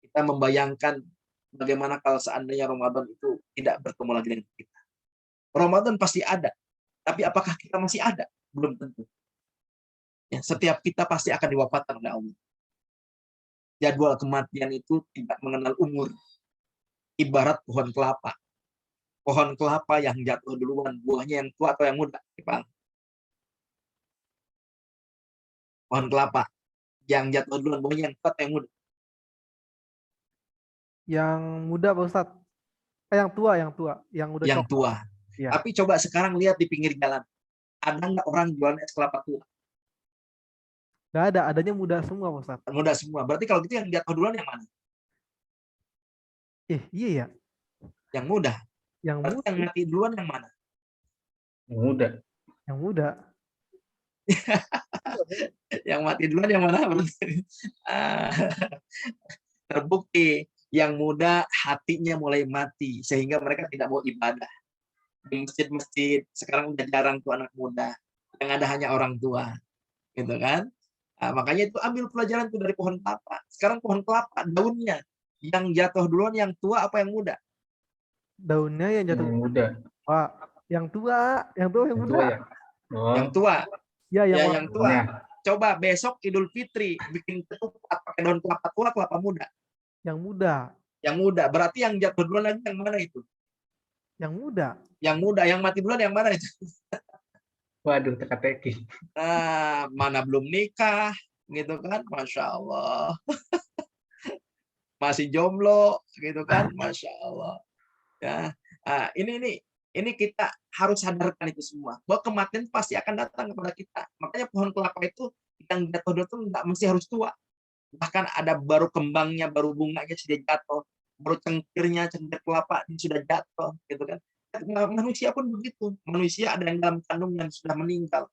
Kita membayangkan bagaimana kalau seandainya Ramadan itu tidak bertemu lagi dengan kita. Ramadan pasti ada, tapi apakah kita masih ada? Belum tentu. Ya, setiap kita pasti akan diwafatkan oleh Allah. Jadwal kematian itu tidak mengenal umur. Ibarat pohon kelapa. Pohon kelapa yang jatuh duluan, buahnya yang tua atau yang muda? Pohon kelapa yang jatuh duluan, buahnya yang tua atau yang muda? Yang muda Pak Ustadz. Yang tua, yang udah Yang coklat. tua. Ya. Tapi coba sekarang lihat di pinggir jalan. Ada nggak orang jualan es kelapa tua? Nggak ada, adanya muda semua Pak Ustadz. Muda semua. Berarti kalau gitu yang jatuh duluan yang mana? Iya ya. Yang muda. Yang Berarti muda. yang mati duluan yang mana? Yang muda. Yang muda. Yang mati duluan yang mana? Terbukti yang muda hatinya mulai mati sehingga mereka tidak mau ibadah. Di masjid-masjid sekarang udah jarang tuh anak muda. Yang ada hanya orang tua. Gitu kan? Nah, makanya itu ambil pelajaran tuh dari pohon kelapa. Sekarang pohon kelapa daunnya yang jatuh duluan yang tua apa yang muda? Daunnya yang jatuh. Yang muda. Pak, yang tua yang Yang muda. tua ya. Oh, Yang tua. Ya, Ya, yang yang tua. warnanya. Coba besok Idul Fitri bikin ketupat pakai daun kelapa tua, kelapa muda. yang muda. Yang muda. Berarti yang jatuh duluan lagi yang mana itu? Yang muda. Yang muda. Yang mati duluan yang mana itu? Waduh, teka-teki. Nah, mana belum nikah, gitu kan? Masya Allah. Masih jomblo, gitu kan? Masya Allah. Ya, ini kita harus sadarkan itu semua. Bahwa kematian pasti akan datang kepada kita. Makanya pohon kelapa itu yang jatuh dulu itu nggak mesti harus tua. Bahkan ada baru kembangnya, baru bunganya sudah jatuh, baru cengkir kelapa sudah jatuh, gitu kan? Manusia pun begitu. Manusia ada yang dalam kandungan sudah meninggal,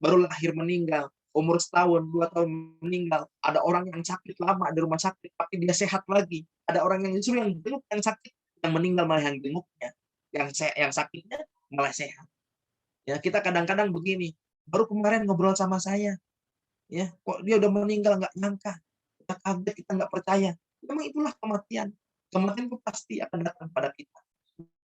baru lahir meninggal, umur setahun, 2 tahun meninggal. Ada orang yang sakit lama di rumah sakit, tapi dia sehat lagi. Ada orang yang justru yang jenguk yang sakit, yang meninggal malah yang jenguknya, yang sakitnya malah sehat. Ya, kita kadang-kadang begini, baru kemarin ngobrol sama saya, ya kok dia udah meninggal, nggak nyangka, kita kaget, kita nggak percaya. Memang itulah kematian. Kematian itu pasti akan datang pada kita,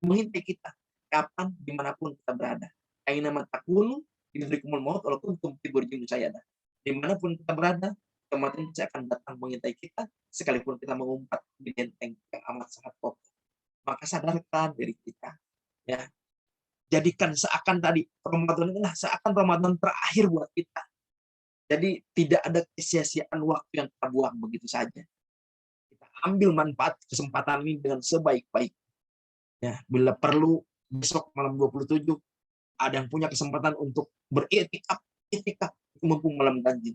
mengintai kita kapan dimanapun kita berada. Aina matakunu yudrikumul maut walaupun fi burjin musyayyada. Dimanapun kita berada, kematian pasti akan datang mengintai kita, sekalipun kita mengumpat di benteng yang amat sangat kokoh. Maka sadarkan diri kita, ya. Jadikan seakan tadi Ramadan inilah seakan Ramadan terakhir buat kita. Jadi tidak ada kesia-siaan waktu yang kita buang begitu saja. Kita ambil manfaat kesempatan ini dengan sebaik-baik. Ya, bila perlu besok malam 27 ada yang punya kesempatan untuk beriktikaf, mumpung malam ganjil.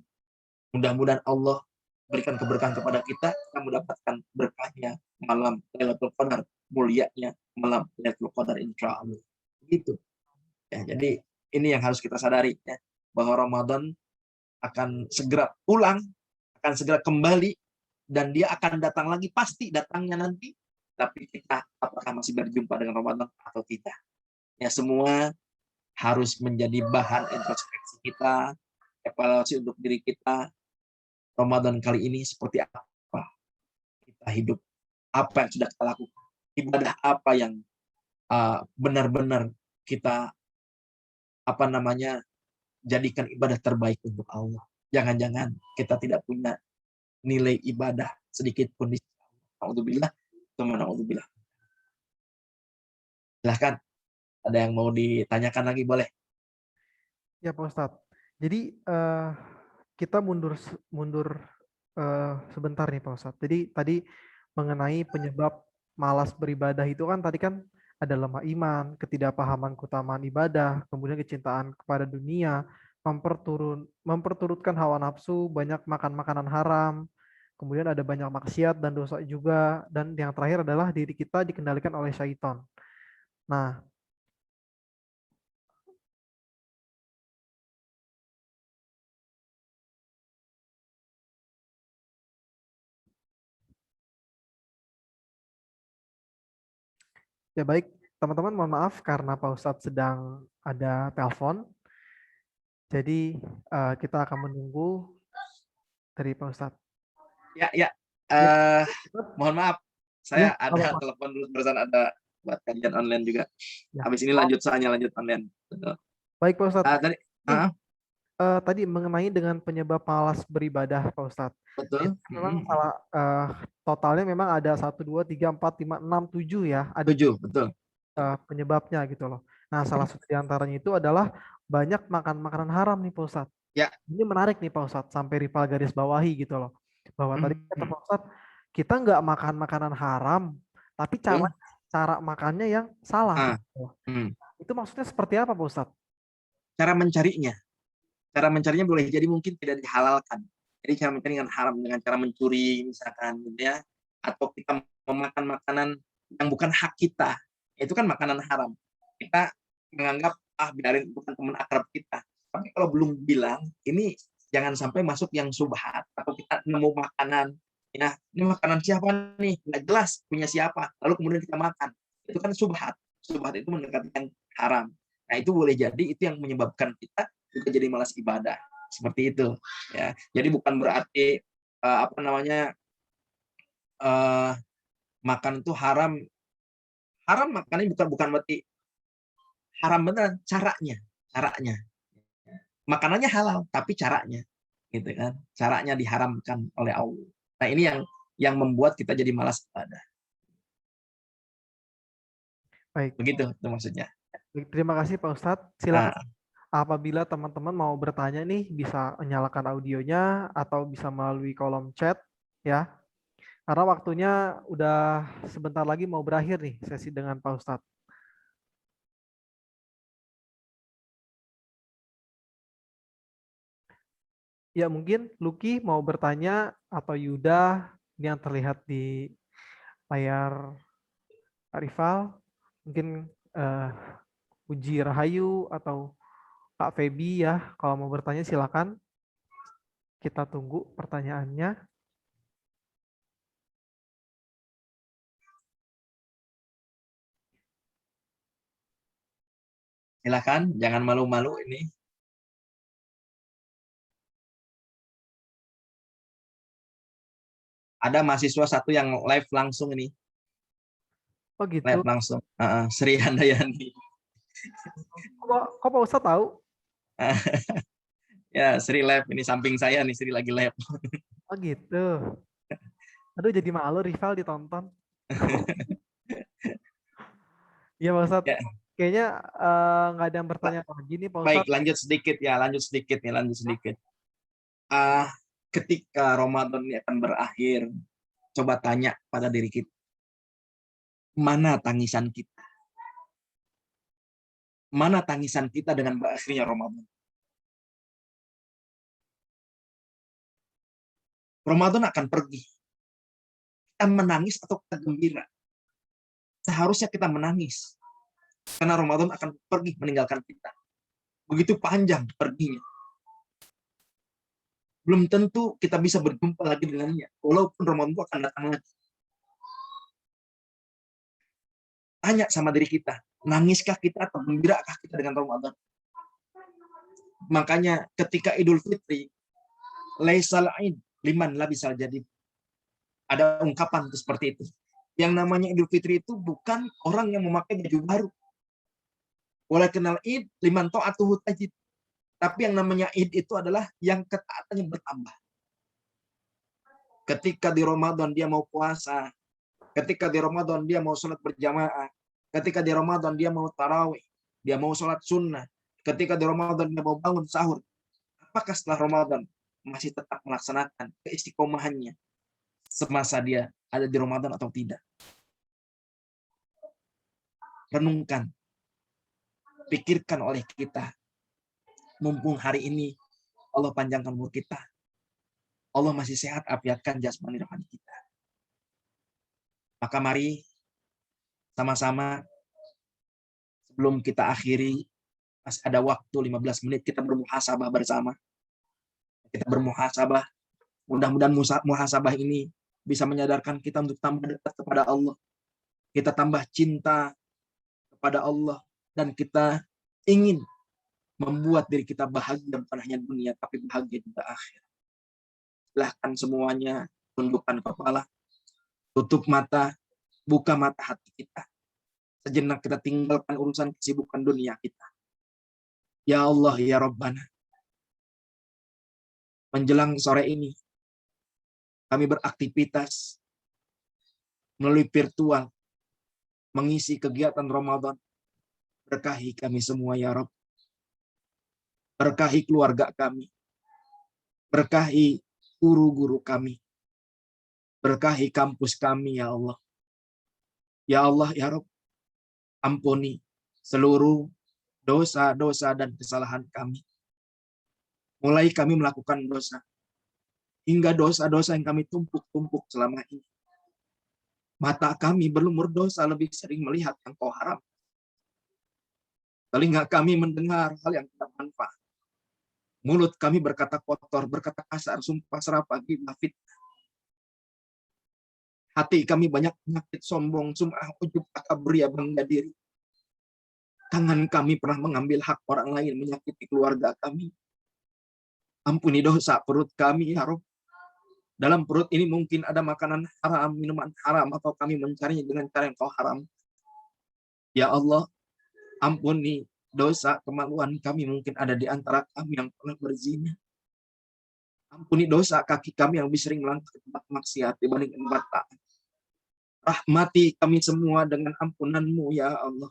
Mudah-mudahan Allah berikan keberkahan kepada kita mendapatkan berkahnya malam Lailatul Qadar, mulianya malam Lailatul Qadar insyaallah. Gitu. Ya, jadi ini yang harus kita sadari, ya, bahwa Ramadan akan segera pulang, akan segera kembali, dan dia akan datang lagi, pasti datangnya nanti. Tapi kita apakah masih berjumpa dengan Ramadan atau tidak? Ya, semua harus menjadi bahan introspeksi kita, evaluasi untuk diri kita. Ramadan kali ini seperti apa kita hidup? Apa yang sudah kita lakukan? Ibadah apa yang benar-benar kita jadikan ibadah terbaik untuk Allah. Jangan-jangan kita tidak punya nilai ibadah sedikit pun di Alhamdulillah, Alhamdulillah. Silahkan, ada yang mau ditanyakan lagi boleh. Ya Pak Ustadz. Jadi kita mundur sebentar nih Pak Ustadz. Jadi tadi mengenai penyebab malas beribadah itu kan tadi kan ada lemah iman, ketidakpahaman keutamaan ibadah, kemudian kecintaan kepada dunia, memperturutkan hawa nafsu, banyak makan makanan haram, kemudian ada banyak maksiat dan dosa juga, dan yang terakhir adalah diri kita dikendalikan oleh syaitan. Nah, ya baik, teman-teman mohon maaf karena Pak Ustadz sedang ada telepon. Jadi kita akan menunggu dari Pak Ustadz. Ya. Mohon maaf, saya ada telepon dulu barusan, ada buat kajian online juga. Ya. Habis ini lanjut online. Baik Pak Ustadz. Tadi mengenai dengan penyebab malas beribadah Pak Ustadz. Betul. Memang salah totalnya memang ada 1, 2, 3, 4, 5, 6, 7 ya. Ada 7, betul. Penyebabnya gitu loh. Nah, salah satu di antaranya itu adalah banyak makan makanan haram nih Pak Ustadz. Ya. Ini menarik nih Pak Ustadz, sampai rival garis bawahi gitu loh. Bahwa tadi kata Pak Ustadz, kita nggak makan makanan haram, tapi cara makannya yang salah. Gitu. Itu maksudnya seperti apa Pak Ustadz? Cara mencarinya boleh jadi mungkin tidak dihalalkan. Jadi cara mencari dengan haram, dengan cara mencuri misalkan, gitu ya, atau kita memakan makanan yang bukan hak kita, itu kan makanan haram. Kita menganggap biarin, bukan teman akrab kita. Tapi kalau belum bilang, ini jangan sampai masuk yang subhat, atau kita nemu makanan, ya ini makanan siapa nih, nggak jelas punya siapa, lalu kemudian kita makan, itu kan subhat. Subhat itu mendekati yang haram. Nah itu boleh jadi itu yang menyebabkan kita juga jadi malas ibadah, seperti itu ya. Jadi bukan berarti makan itu haram makannya bukan berarti haram beneran, caranya makanannya halal tapi caranya gitu kan, caranya diharamkan oleh Allah. Nah ini yang membuat kita jadi malas ibadah. Baik, begitu itu maksudnya. Terima kasih Pak Ustadz. Silakan. Apabila teman-teman mau bertanya nih, bisa nyalakan audionya atau bisa melalui kolom chat ya. Karena waktunya udah sebentar lagi mau berakhir nih sesi dengan Pak Ustadz. Ya mungkin Lucky mau bertanya atau Yuda, ini yang terlihat di layar rival. Mungkin Uji Rahayu atau Kak Feby ya, kalau mau bertanya silakan. Kita tunggu pertanyaannya. Silakan, jangan malu-malu ini. Ada mahasiswa satu yang live langsung ini, Oh gitu. live langsung. Sri Handayani. Kok Pak Ustadz tahu? Ya, Sri live ini samping saya nih, Sri lagi live. Oh gitu. Aduh jadi malu rival ditonton. Iya Pak Ustadz. Ya, Kayaknya nggak ada yang bertanya lagi nih Pak baik, Ustadz. lanjut sedikit. Ketika Ramadan ini akan berakhir, coba tanya pada diri kita, mana tangisan kita? Mana tangisan kita dengan berakhirnya Ramadan? Ramadan akan pergi. Kita menangis atau kita gembira? Seharusnya kita menangis. Karena Ramadan akan pergi meninggalkan kita. Begitu panjang perginya. Belum tentu kita bisa berjumpa lagi dengannya. Walaupun Ramadan itu akan datang lagi. Tanya sama diri kita, nangiskah kita atau gembirakah kita dengan Ramadan? Makanya ketika Idul Fitri, laisal aid liman labisal jadid. Ada ungkapan seperti itu. Yang namanya Idul Fitri itu bukan orang yang memakai baju baru. Walakinal id liman ta'atuhu tajid. Tapi yang namanya id itu adalah yang ketaatannya bertambah. Ketika di Ramadan dia mau puasa, ketika di Ramadan dia mau sholat berjamaah, ketika di Ramadan dia mau tarawih, dia mau sholat sunnah, ketika di Ramadan dia mau bangun sahur, apakah setelah Ramadan masih tetap melaksanakan keistiqomahannya semasa dia ada di Ramadan atau tidak? Renungkan, pikirkan oleh kita. Mumpung hari ini Allah panjangkan umur kita, Allah masih sehat, afiatkan jasmani rohani kita. Maka mari sama-sama sebelum kita akhiri, masih ada waktu 15 menit kita bermuhasabah bersama. Kita bermuhasabah, mudah-mudahan muhasabah ini bisa menyadarkan kita untuk tambah dekat kepada Allah. Kita tambah cinta kepada Allah dan kita ingin membuat diri kita bahagia bukan hanya dunia tapi bahagia juga akhir. Silahkan semuanya tundukkan kepala, tutup mata, buka mata hati kita. Sejenak kita tinggalkan urusan kesibukan dunia kita. Ya Allah, ya Rabbana. Menjelang sore ini, kami beraktivitas melalui virtual, mengisi kegiatan Ramadan. Berkahi kami semua, ya Rabb. Berkahi keluarga kami. Berkahi guru-guru kami. Berkahi kampus kami, ya Allah. Ya Allah, ya Rabb. Ampuni seluruh dosa-dosa dan kesalahan kami. Mulai kami melakukan dosa, hingga dosa-dosa yang kami tumpuk-tumpuk selama ini. Mata kami berlumur dosa lebih sering melihat yang kau haram. Telinga kami mendengar hal yang tidak manfaat. Mulut kami berkata kotor, berkata kasar, sumpah serapah, ghibah, fitnah. Hati kami banyak penyakit sombong, sum'ah, ujub, takabur, bangga diri. Tangan kami pernah mengambil hak orang lain, menyakiti keluarga kami. Ampuni dosa perut kami, ya Rabb. Dalam perut ini mungkin ada makanan haram, minuman haram, atau kami mencarinya dengan cara yang kau haram. Ya Allah, ampuni dosa kemaluan kami, mungkin ada di antara kami yang pernah berzina. Ampuni dosa kaki kami yang lebih sering melangkah ke tempat maksiat dibanding tempat taat. Rahmati kami semua dengan ampunan-Mu, ya Allah.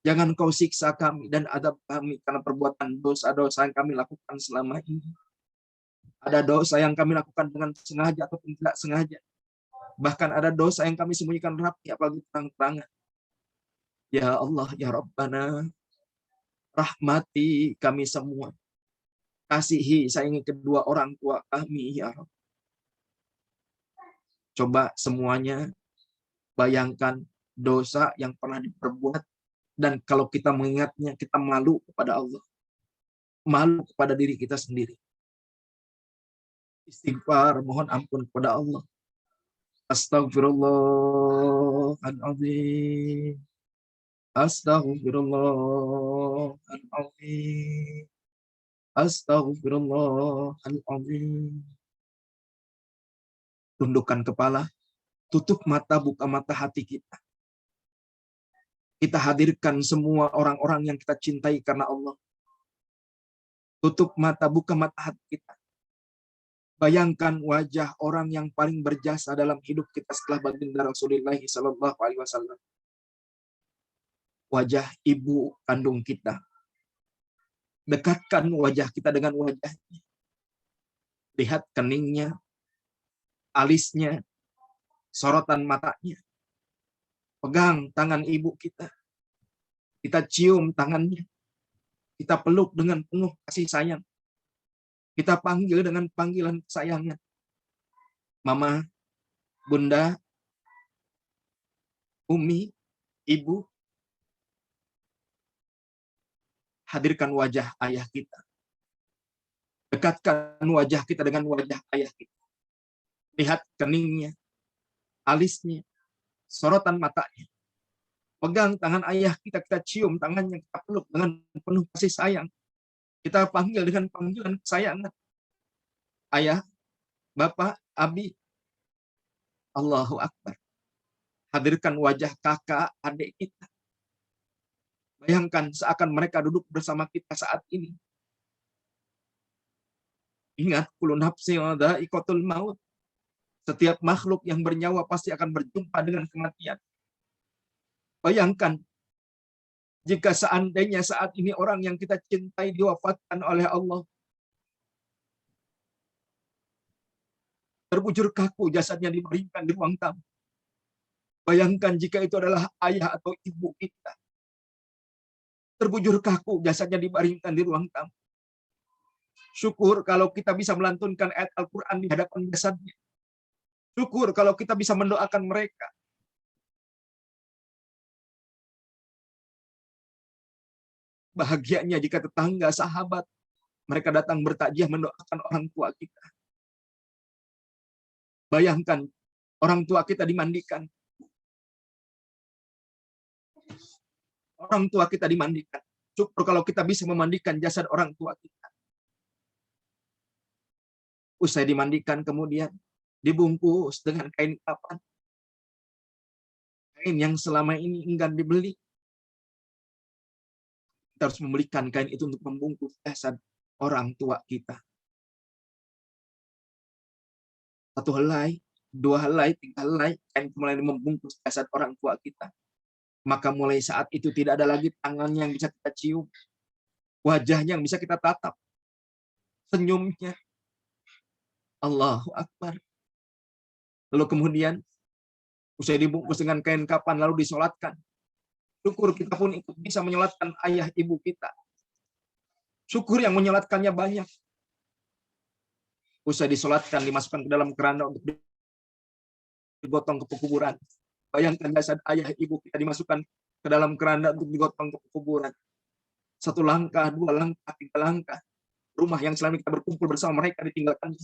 Jangan kau siksa kami dan adab kami karena perbuatan dosa-dosa yang kami lakukan selama ini. Ada dosa yang kami lakukan dengan sengaja ataupun tidak sengaja. Bahkan ada dosa yang kami sembunyikan rapi, apalagi terang-terangan. Ya Allah, ya Rabbana, rahmati kami semua. Kasihi, sayangi kedua orang tua kami, ya Rabb. Coba semuanya bayangkan dosa yang pernah diperbuat, dan kalau kita mengingatnya, kita malu kepada Allah. Malu kepada diri kita sendiri. Istighfar, mohon ampun kepada Allah. Astagfirullahaladzim. Astagfirullahaladzim. Astagfirullahaladzim. Tundukkan kepala, tutup mata, buka mata hati kita. Kita hadirkan semua orang-orang yang kita cintai karena Allah. Tutup mata, buka mata hati kita. Bayangkan wajah orang yang paling berjasa dalam hidup kita setelah baginda Rasulullah Sallallahu Alaihi Wasallam. Wajah ibu kandung kita. Dekatkan wajah kita dengan wajahnya. Lihat keningnya, alisnya, sorotan matanya. Pegang tangan ibu kita. Kita cium tangannya. Kita peluk dengan penuh kasih sayang. Kita panggil dengan panggilan kesayangan. Mama, Bunda, Umi, Ibu. Hadirkan wajah ayah kita. Dekatkan wajah kita dengan wajah ayah kita. Lihat keningnya, alisnya, sorotan matanya. Pegang tangan ayah kita, kita cium tangannya, kita peluk dengan penuh kasih sayang. Kita panggil dengan panggilan kesayangan. Ayah, Bapak, Abi. Allahu Akbar. Hadirkan wajah kakak, adik kita. Bayangkan seakan mereka duduk bersama kita saat ini. Ingat, kullu nafsin dha'iqatul maut. Setiap makhluk yang bernyawa pasti akan berjumpa dengan kematian. Bayangkan, jika seandainya saat ini orang yang kita cintai diwafatkan oleh Allah. Terbujur kaku jasadnya dibaringkan di ruang tamu. Bayangkan jika itu adalah ayah atau ibu kita. Terbujur kaku jasadnya dibaringkan di ruang tamu. Syukur kalau kita bisa melantunkan ayat Al-Quran di hadapan jasadnya. Syukur kalau kita bisa mendoakan mereka. Bahagianya jika tetangga, sahabat, mereka datang bertakziah mendoakan orang tua kita. Bayangkan, orang tua kita dimandikan. Orang tua kita dimandikan. Syukur kalau kita bisa memandikan jasad orang tua kita. Usai dimandikan kemudian dibungkus dengan kain kapan. Kain yang selama ini enggan dibeli. Kita harus membelikan kain itu untuk membungkus jasad orang tua kita. Satu helai, dua helai, tiga helai, kain mulai membungkus jasad orang tua kita. Maka mulai saat itu tidak ada lagi tangannya yang bisa kita cium. Wajahnya yang bisa kita tatap. Senyumnya. Allahu Akbar. Lalu kemudian, usai dibungkus dengan kain kapan, lalu disolatkan. Syukur kita pun ikut bisa menyolatkan ayah ibu kita. Syukur yang menyolatkannya banyak. Usai disolatkan, dimasukkan ke dalam keranda untuk digotong ke kuburan. Bayangkan jasad ayah ibu kita dimasukkan ke dalam keranda untuk digotong ke kuburan. Satu langkah, dua langkah, tiga langkah. Rumah yang selama kita berkumpul bersama mereka ditinggalkan.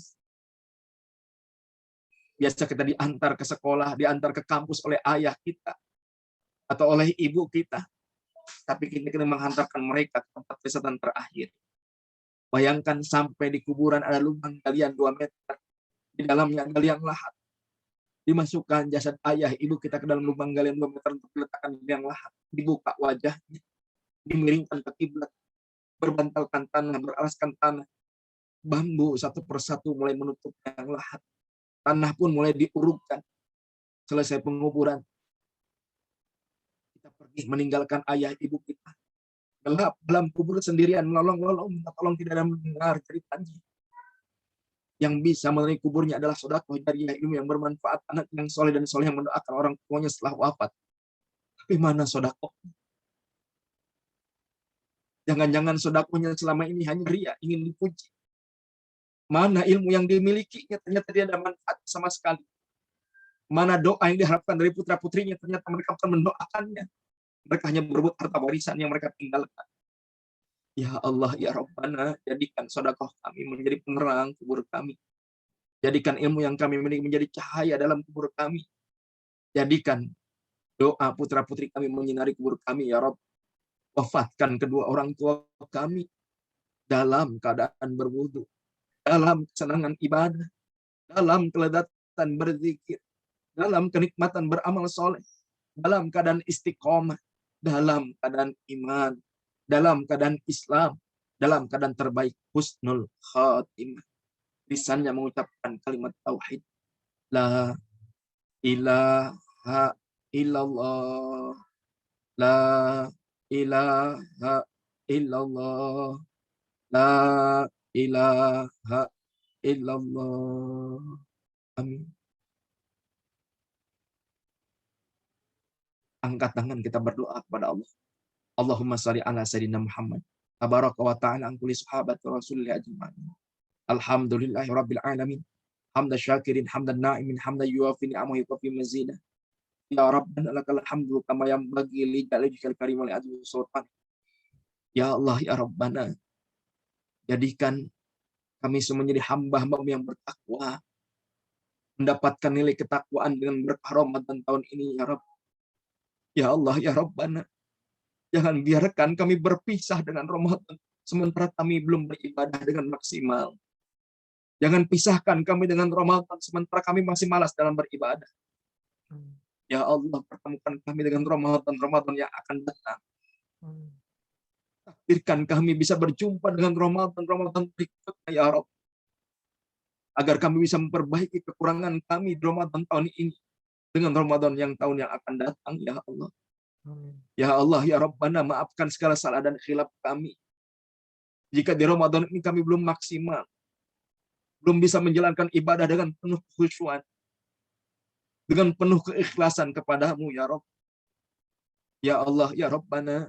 Biasa kita diantar ke sekolah, diantar ke kampus oleh ayah kita. Atau oleh ibu kita. Tapi kita menghantarkan mereka ke tempat wisata terakhir. Bayangkan sampai di kuburan ada lubang galian 2 meter. Di dalamnya ada liang lahat. Dimasukkan jasad ayah ibu kita ke dalam lubang galian 2 meter untuk diletakkan di liang lahat. Dibuka wajahnya. Dimiringkan ke kiblat. Berbantalkan tanah, beralaskan tanah. Bambu satu persatu mulai menutup liang lahat. Tanah pun mulai diurukkan. Selesai penguburan. Kita pergi meninggalkan ayah ibu kita. Gelap dalam kubur sendirian, melolong-lolong, minta tolong tidak ada mendengar ceritanya. Yang bisa melalui kuburnya adalah sedekah jariah, ilmu yang bermanfaat, anak yang soleh dan soleh yang mendoakan orang tuanya setelah wafat. Tapi mana sedekah? Jangan-jangan sedekahnya selama ini hanya ria, ingin dipuji. Mana ilmu yang dimilikinya ternyata tidak ada manfaat sama sekali. Mana doa yang diharapkan dari putra-putrinya ternyata mereka bukan mendoakannya. Mereka hanya berebut harta warisan yang mereka tinggalkan. Ya Allah, ya Rabbana, jadikan sedekah kami menjadi penerang kubur kami. Jadikan ilmu yang kami miliki menjadi cahaya dalam kubur kami. Jadikan doa putra-putri kami menyinari kubur kami, ya Rabb. Wafatkan kedua orang tua kami dalam keadaan berwudu, dalam kesenangan ibadah, dalam kelezatan kenikmatan berzikir, dalam kenikmatan beramal soleh, dalam keadaan istiqomah, dalam keadaan iman, dalam keadaan Islam, dalam keadaan terbaik husnul khatimah. Lisannya mengucapkan kalimat tauhid. La ilaha illallah. La ilaha illallah. La ilaha illallah. Amin. Angkat tangan kita berdoa kepada Allah. Allahumma shalli ala sayyidina Muhammad. Tabaraka wa ta'ala an kulli sahabat Rasulillah ajma'in. Alhamdulillahi rabbil alamin. Hamdan syakirin, hamdan na'imin, hamdan yuafi ni'amahu wa fi mazidah. Ya Rabbana lakal hamdu kama yanbaghi li jalalika karim wa li azmi sultan. Ya Allah, ya Rabbana, jadikan kami semua menjadi hamba-hamba yang bertakwa, mendapatkan nilai ketakwaan dengan berkah Ramadan tahun ini, ya Rabb. Ya Allah, ya Rabbana, jangan biarkan kami berpisah dengan Ramadan sementara kami belum beribadah dengan maksimal. Jangan pisahkan kami dengan Ramadan sementara kami masih malas dalam beribadah. Ya Allah, pertemukan kami dengan Ramadan yang akan datang. Takdirkan kami bisa berjumpa dengan Ramadan berikutnya, ya Rabb. Agar kami bisa memperbaiki kekurangan kami di Ramadan tahun ini dengan Ramadan yang tahun yang akan datang, ya Allah. Ya Allah, ya Rabbana, maafkan segala salah dan khilaf kami. Jika di Ramadan ini kami belum maksimal, belum bisa menjalankan ibadah dengan penuh khusyuan, dengan penuh keikhlasan kepadamu, ya Rabb. Ya Allah, ya Rabbana,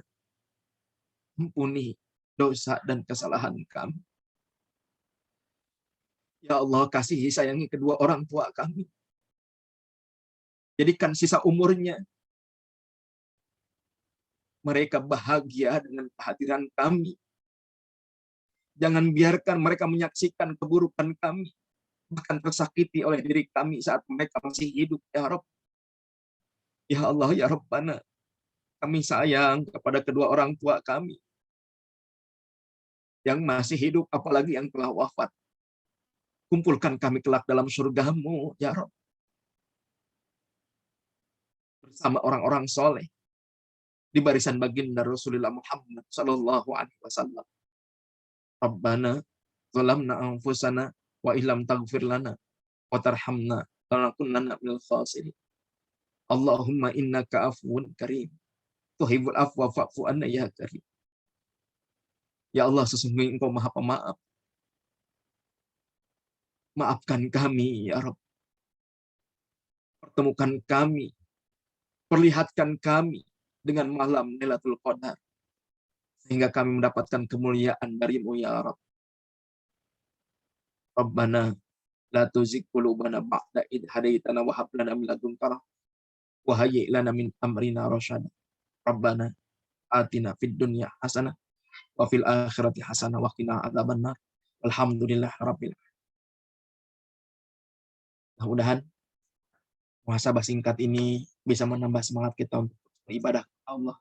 ampuni dosa dan kesalahan kami. Ya Allah, kasihi sayangi kedua orang tua kami. Jadikan sisa umurnya mereka bahagia dengan kehadiran kami. Jangan biarkan mereka menyaksikan keburukan kami, bahkan tersakiti oleh diri kami saat mereka masih hidup, ya Rabb. Ya Allah, ya Rabbana, kami sayang kepada kedua orang tua kami yang masih hidup, apalagi yang telah wafat. Kumpulkan kami kelak dalam surgamu, ya Rabb, bersama orang-orang soleh di barisan baginda Rasulullah Muhammad sallallahu alaihi wasallam. Rabbana zalamna anfusana wa illam taghfir lana wa tarhamna lanakunanna minal khasirin. Allahumma innaka afuwun karim tuhibbul afwa fa'fu anna ya karim. Ya Allah, sesungguhnya Engkau Maha Pemaaf. Maafkan kami, ya Rabb. Pertemukan kami, perlihatkan kami dengan malam Lailatul Qadar, sehingga kami mendapatkan kemuliaan dari-Mu, ya Rabb. Rabbana la tuzigh qulubana ba'da idh hadaitana wa hab lana min ladunka wa hayyi' lana min amrina rasyada. Rabbana atina fid dunya hasanah wa fil akhirati hasanah wa qina adzabannar. Alhamdulillahirabbil alamin. Mudah-mudahan muhasabah singkat ini bisa menambah semangat kita untuk beribadah kepada Allah,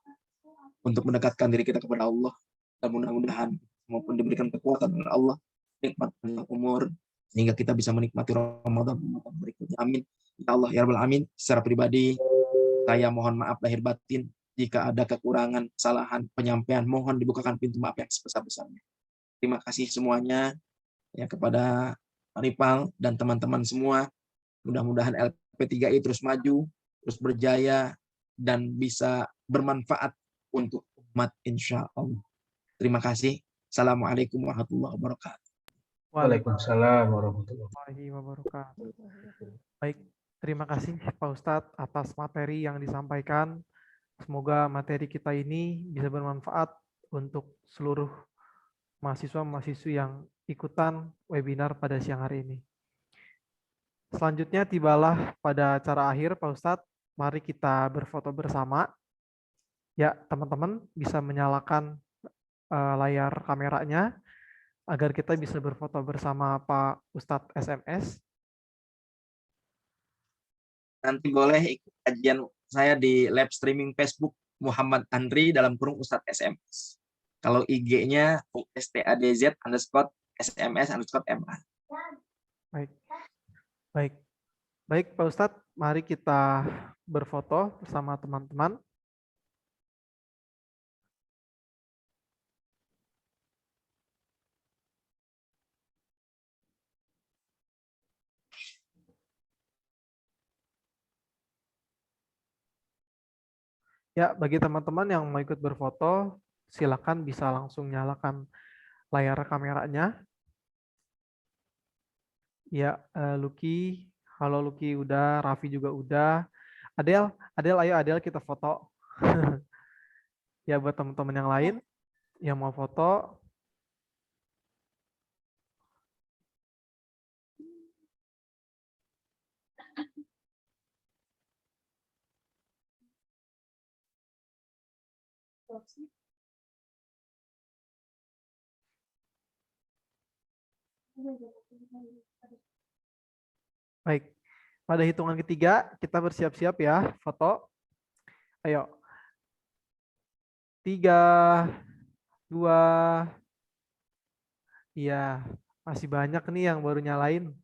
untuk mendekatkan diri kita kepada Allah, dan mudah-mudahan maupun diberikan kekuatan oleh Allah, nikmat panjang umur, sehingga kita bisa menikmati Ramadan berikutnya. Amin. Ya Allah, ya Rabbal Alamin. Secara pribadi, saya mohon maaf lahir batin jika ada kekurangan, kesalahan, penyampaian. Mohon dibukakan pintu maaf yang sebesar-besarnya. Terima kasih semuanya ya kepada Ripal dan teman-teman semua. Mudah-mudahan LP3I terus maju, terus berjaya, dan bisa bermanfaat untuk umat insya Allah. Terima kasih. Assalamualaikum warahmatullahi wabarakatuh. Waalaikumsalam warahmatullahi wabarakatuh. Baik, terima kasih Pak Ustadz atas materi yang disampaikan. Semoga materi kita ini bisa bermanfaat untuk seluruh mahasiswa-mahasiswi yang ikutan webinar pada siang hari ini. Selanjutnya tibalah pada acara akhir, Pak Ustadz. Mari kita berfoto bersama. Ya, teman-teman bisa menyalakan layar kameranya agar kita bisa berfoto bersama Pak Ustadz SMS. Nanti boleh ikut kajian saya di live streaming Facebook Muhammad Andri dalam kurung Ustadz SMS. Kalau IG-nya USTADZ_SMS_MA. Baik. Baik. Baik, Pak Ustadz, mari kita berfoto bersama teman-teman. Ya, bagi teman-teman yang mau ikut berfoto, silakan bisa langsung nyalakan layar kameranya. Ya, Lucky, halo Lucky udah, Raffi juga udah. Adel, ayo Adel kita foto. Ya, buat teman-teman yang lain yang mau foto, baik. Pada hitungan ketiga, kita bersiap-siap ya, foto. Ayo. 3, 2, iya, masih banyak nih yang baru nyalain.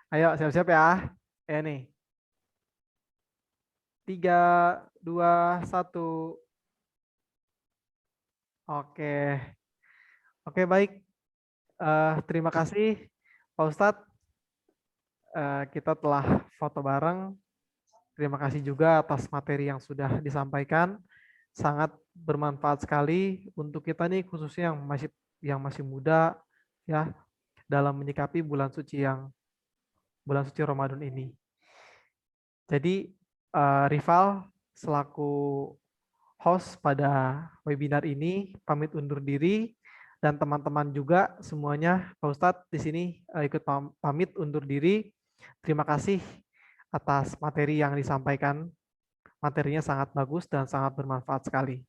Ayo, siap-siap ya. Nih. 3, 2, 1. Oke. Oke, baik. Terima kasih, Pak Ustadz. Kita telah foto bareng. Terima kasih juga atas materi yang sudah disampaikan. Sangat bermanfaat sekali untuk kita nih, khususnya yang masih muda ya, dalam menyikapi bulan suci Ramadan ini. Jadi Rival selaku host pada webinar ini pamit undur diri, dan teman-teman juga semuanya, Pak Ustadz di sini ikut pamit undur diri. Terima kasih atas materi yang disampaikan. Materinya sangat bagus dan sangat bermanfaat sekali.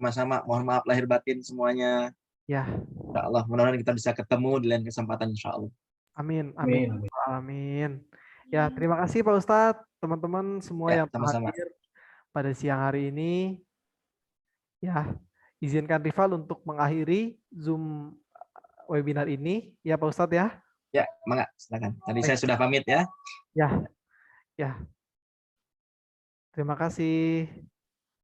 Sama-sama, mohon maaf lahir batin semuanya. Ya, Insya Allah, mudah-mudahan kita bisa ketemu di lain kesempatan, insya Allah. amin, Amin. amin, amin. Ya, terima kasih Pak Ustadz, teman-teman semua Ya, yang telah sama-sama. hadir pada siang hari ini. Ya, izinkan Rival untuk mengakhiri Zoom webinar ini. Ya, Pak Ustadz ya. Ya, mangga, silakan. Tadi saya sudah pamit ya. Ya, ya. Terima kasih.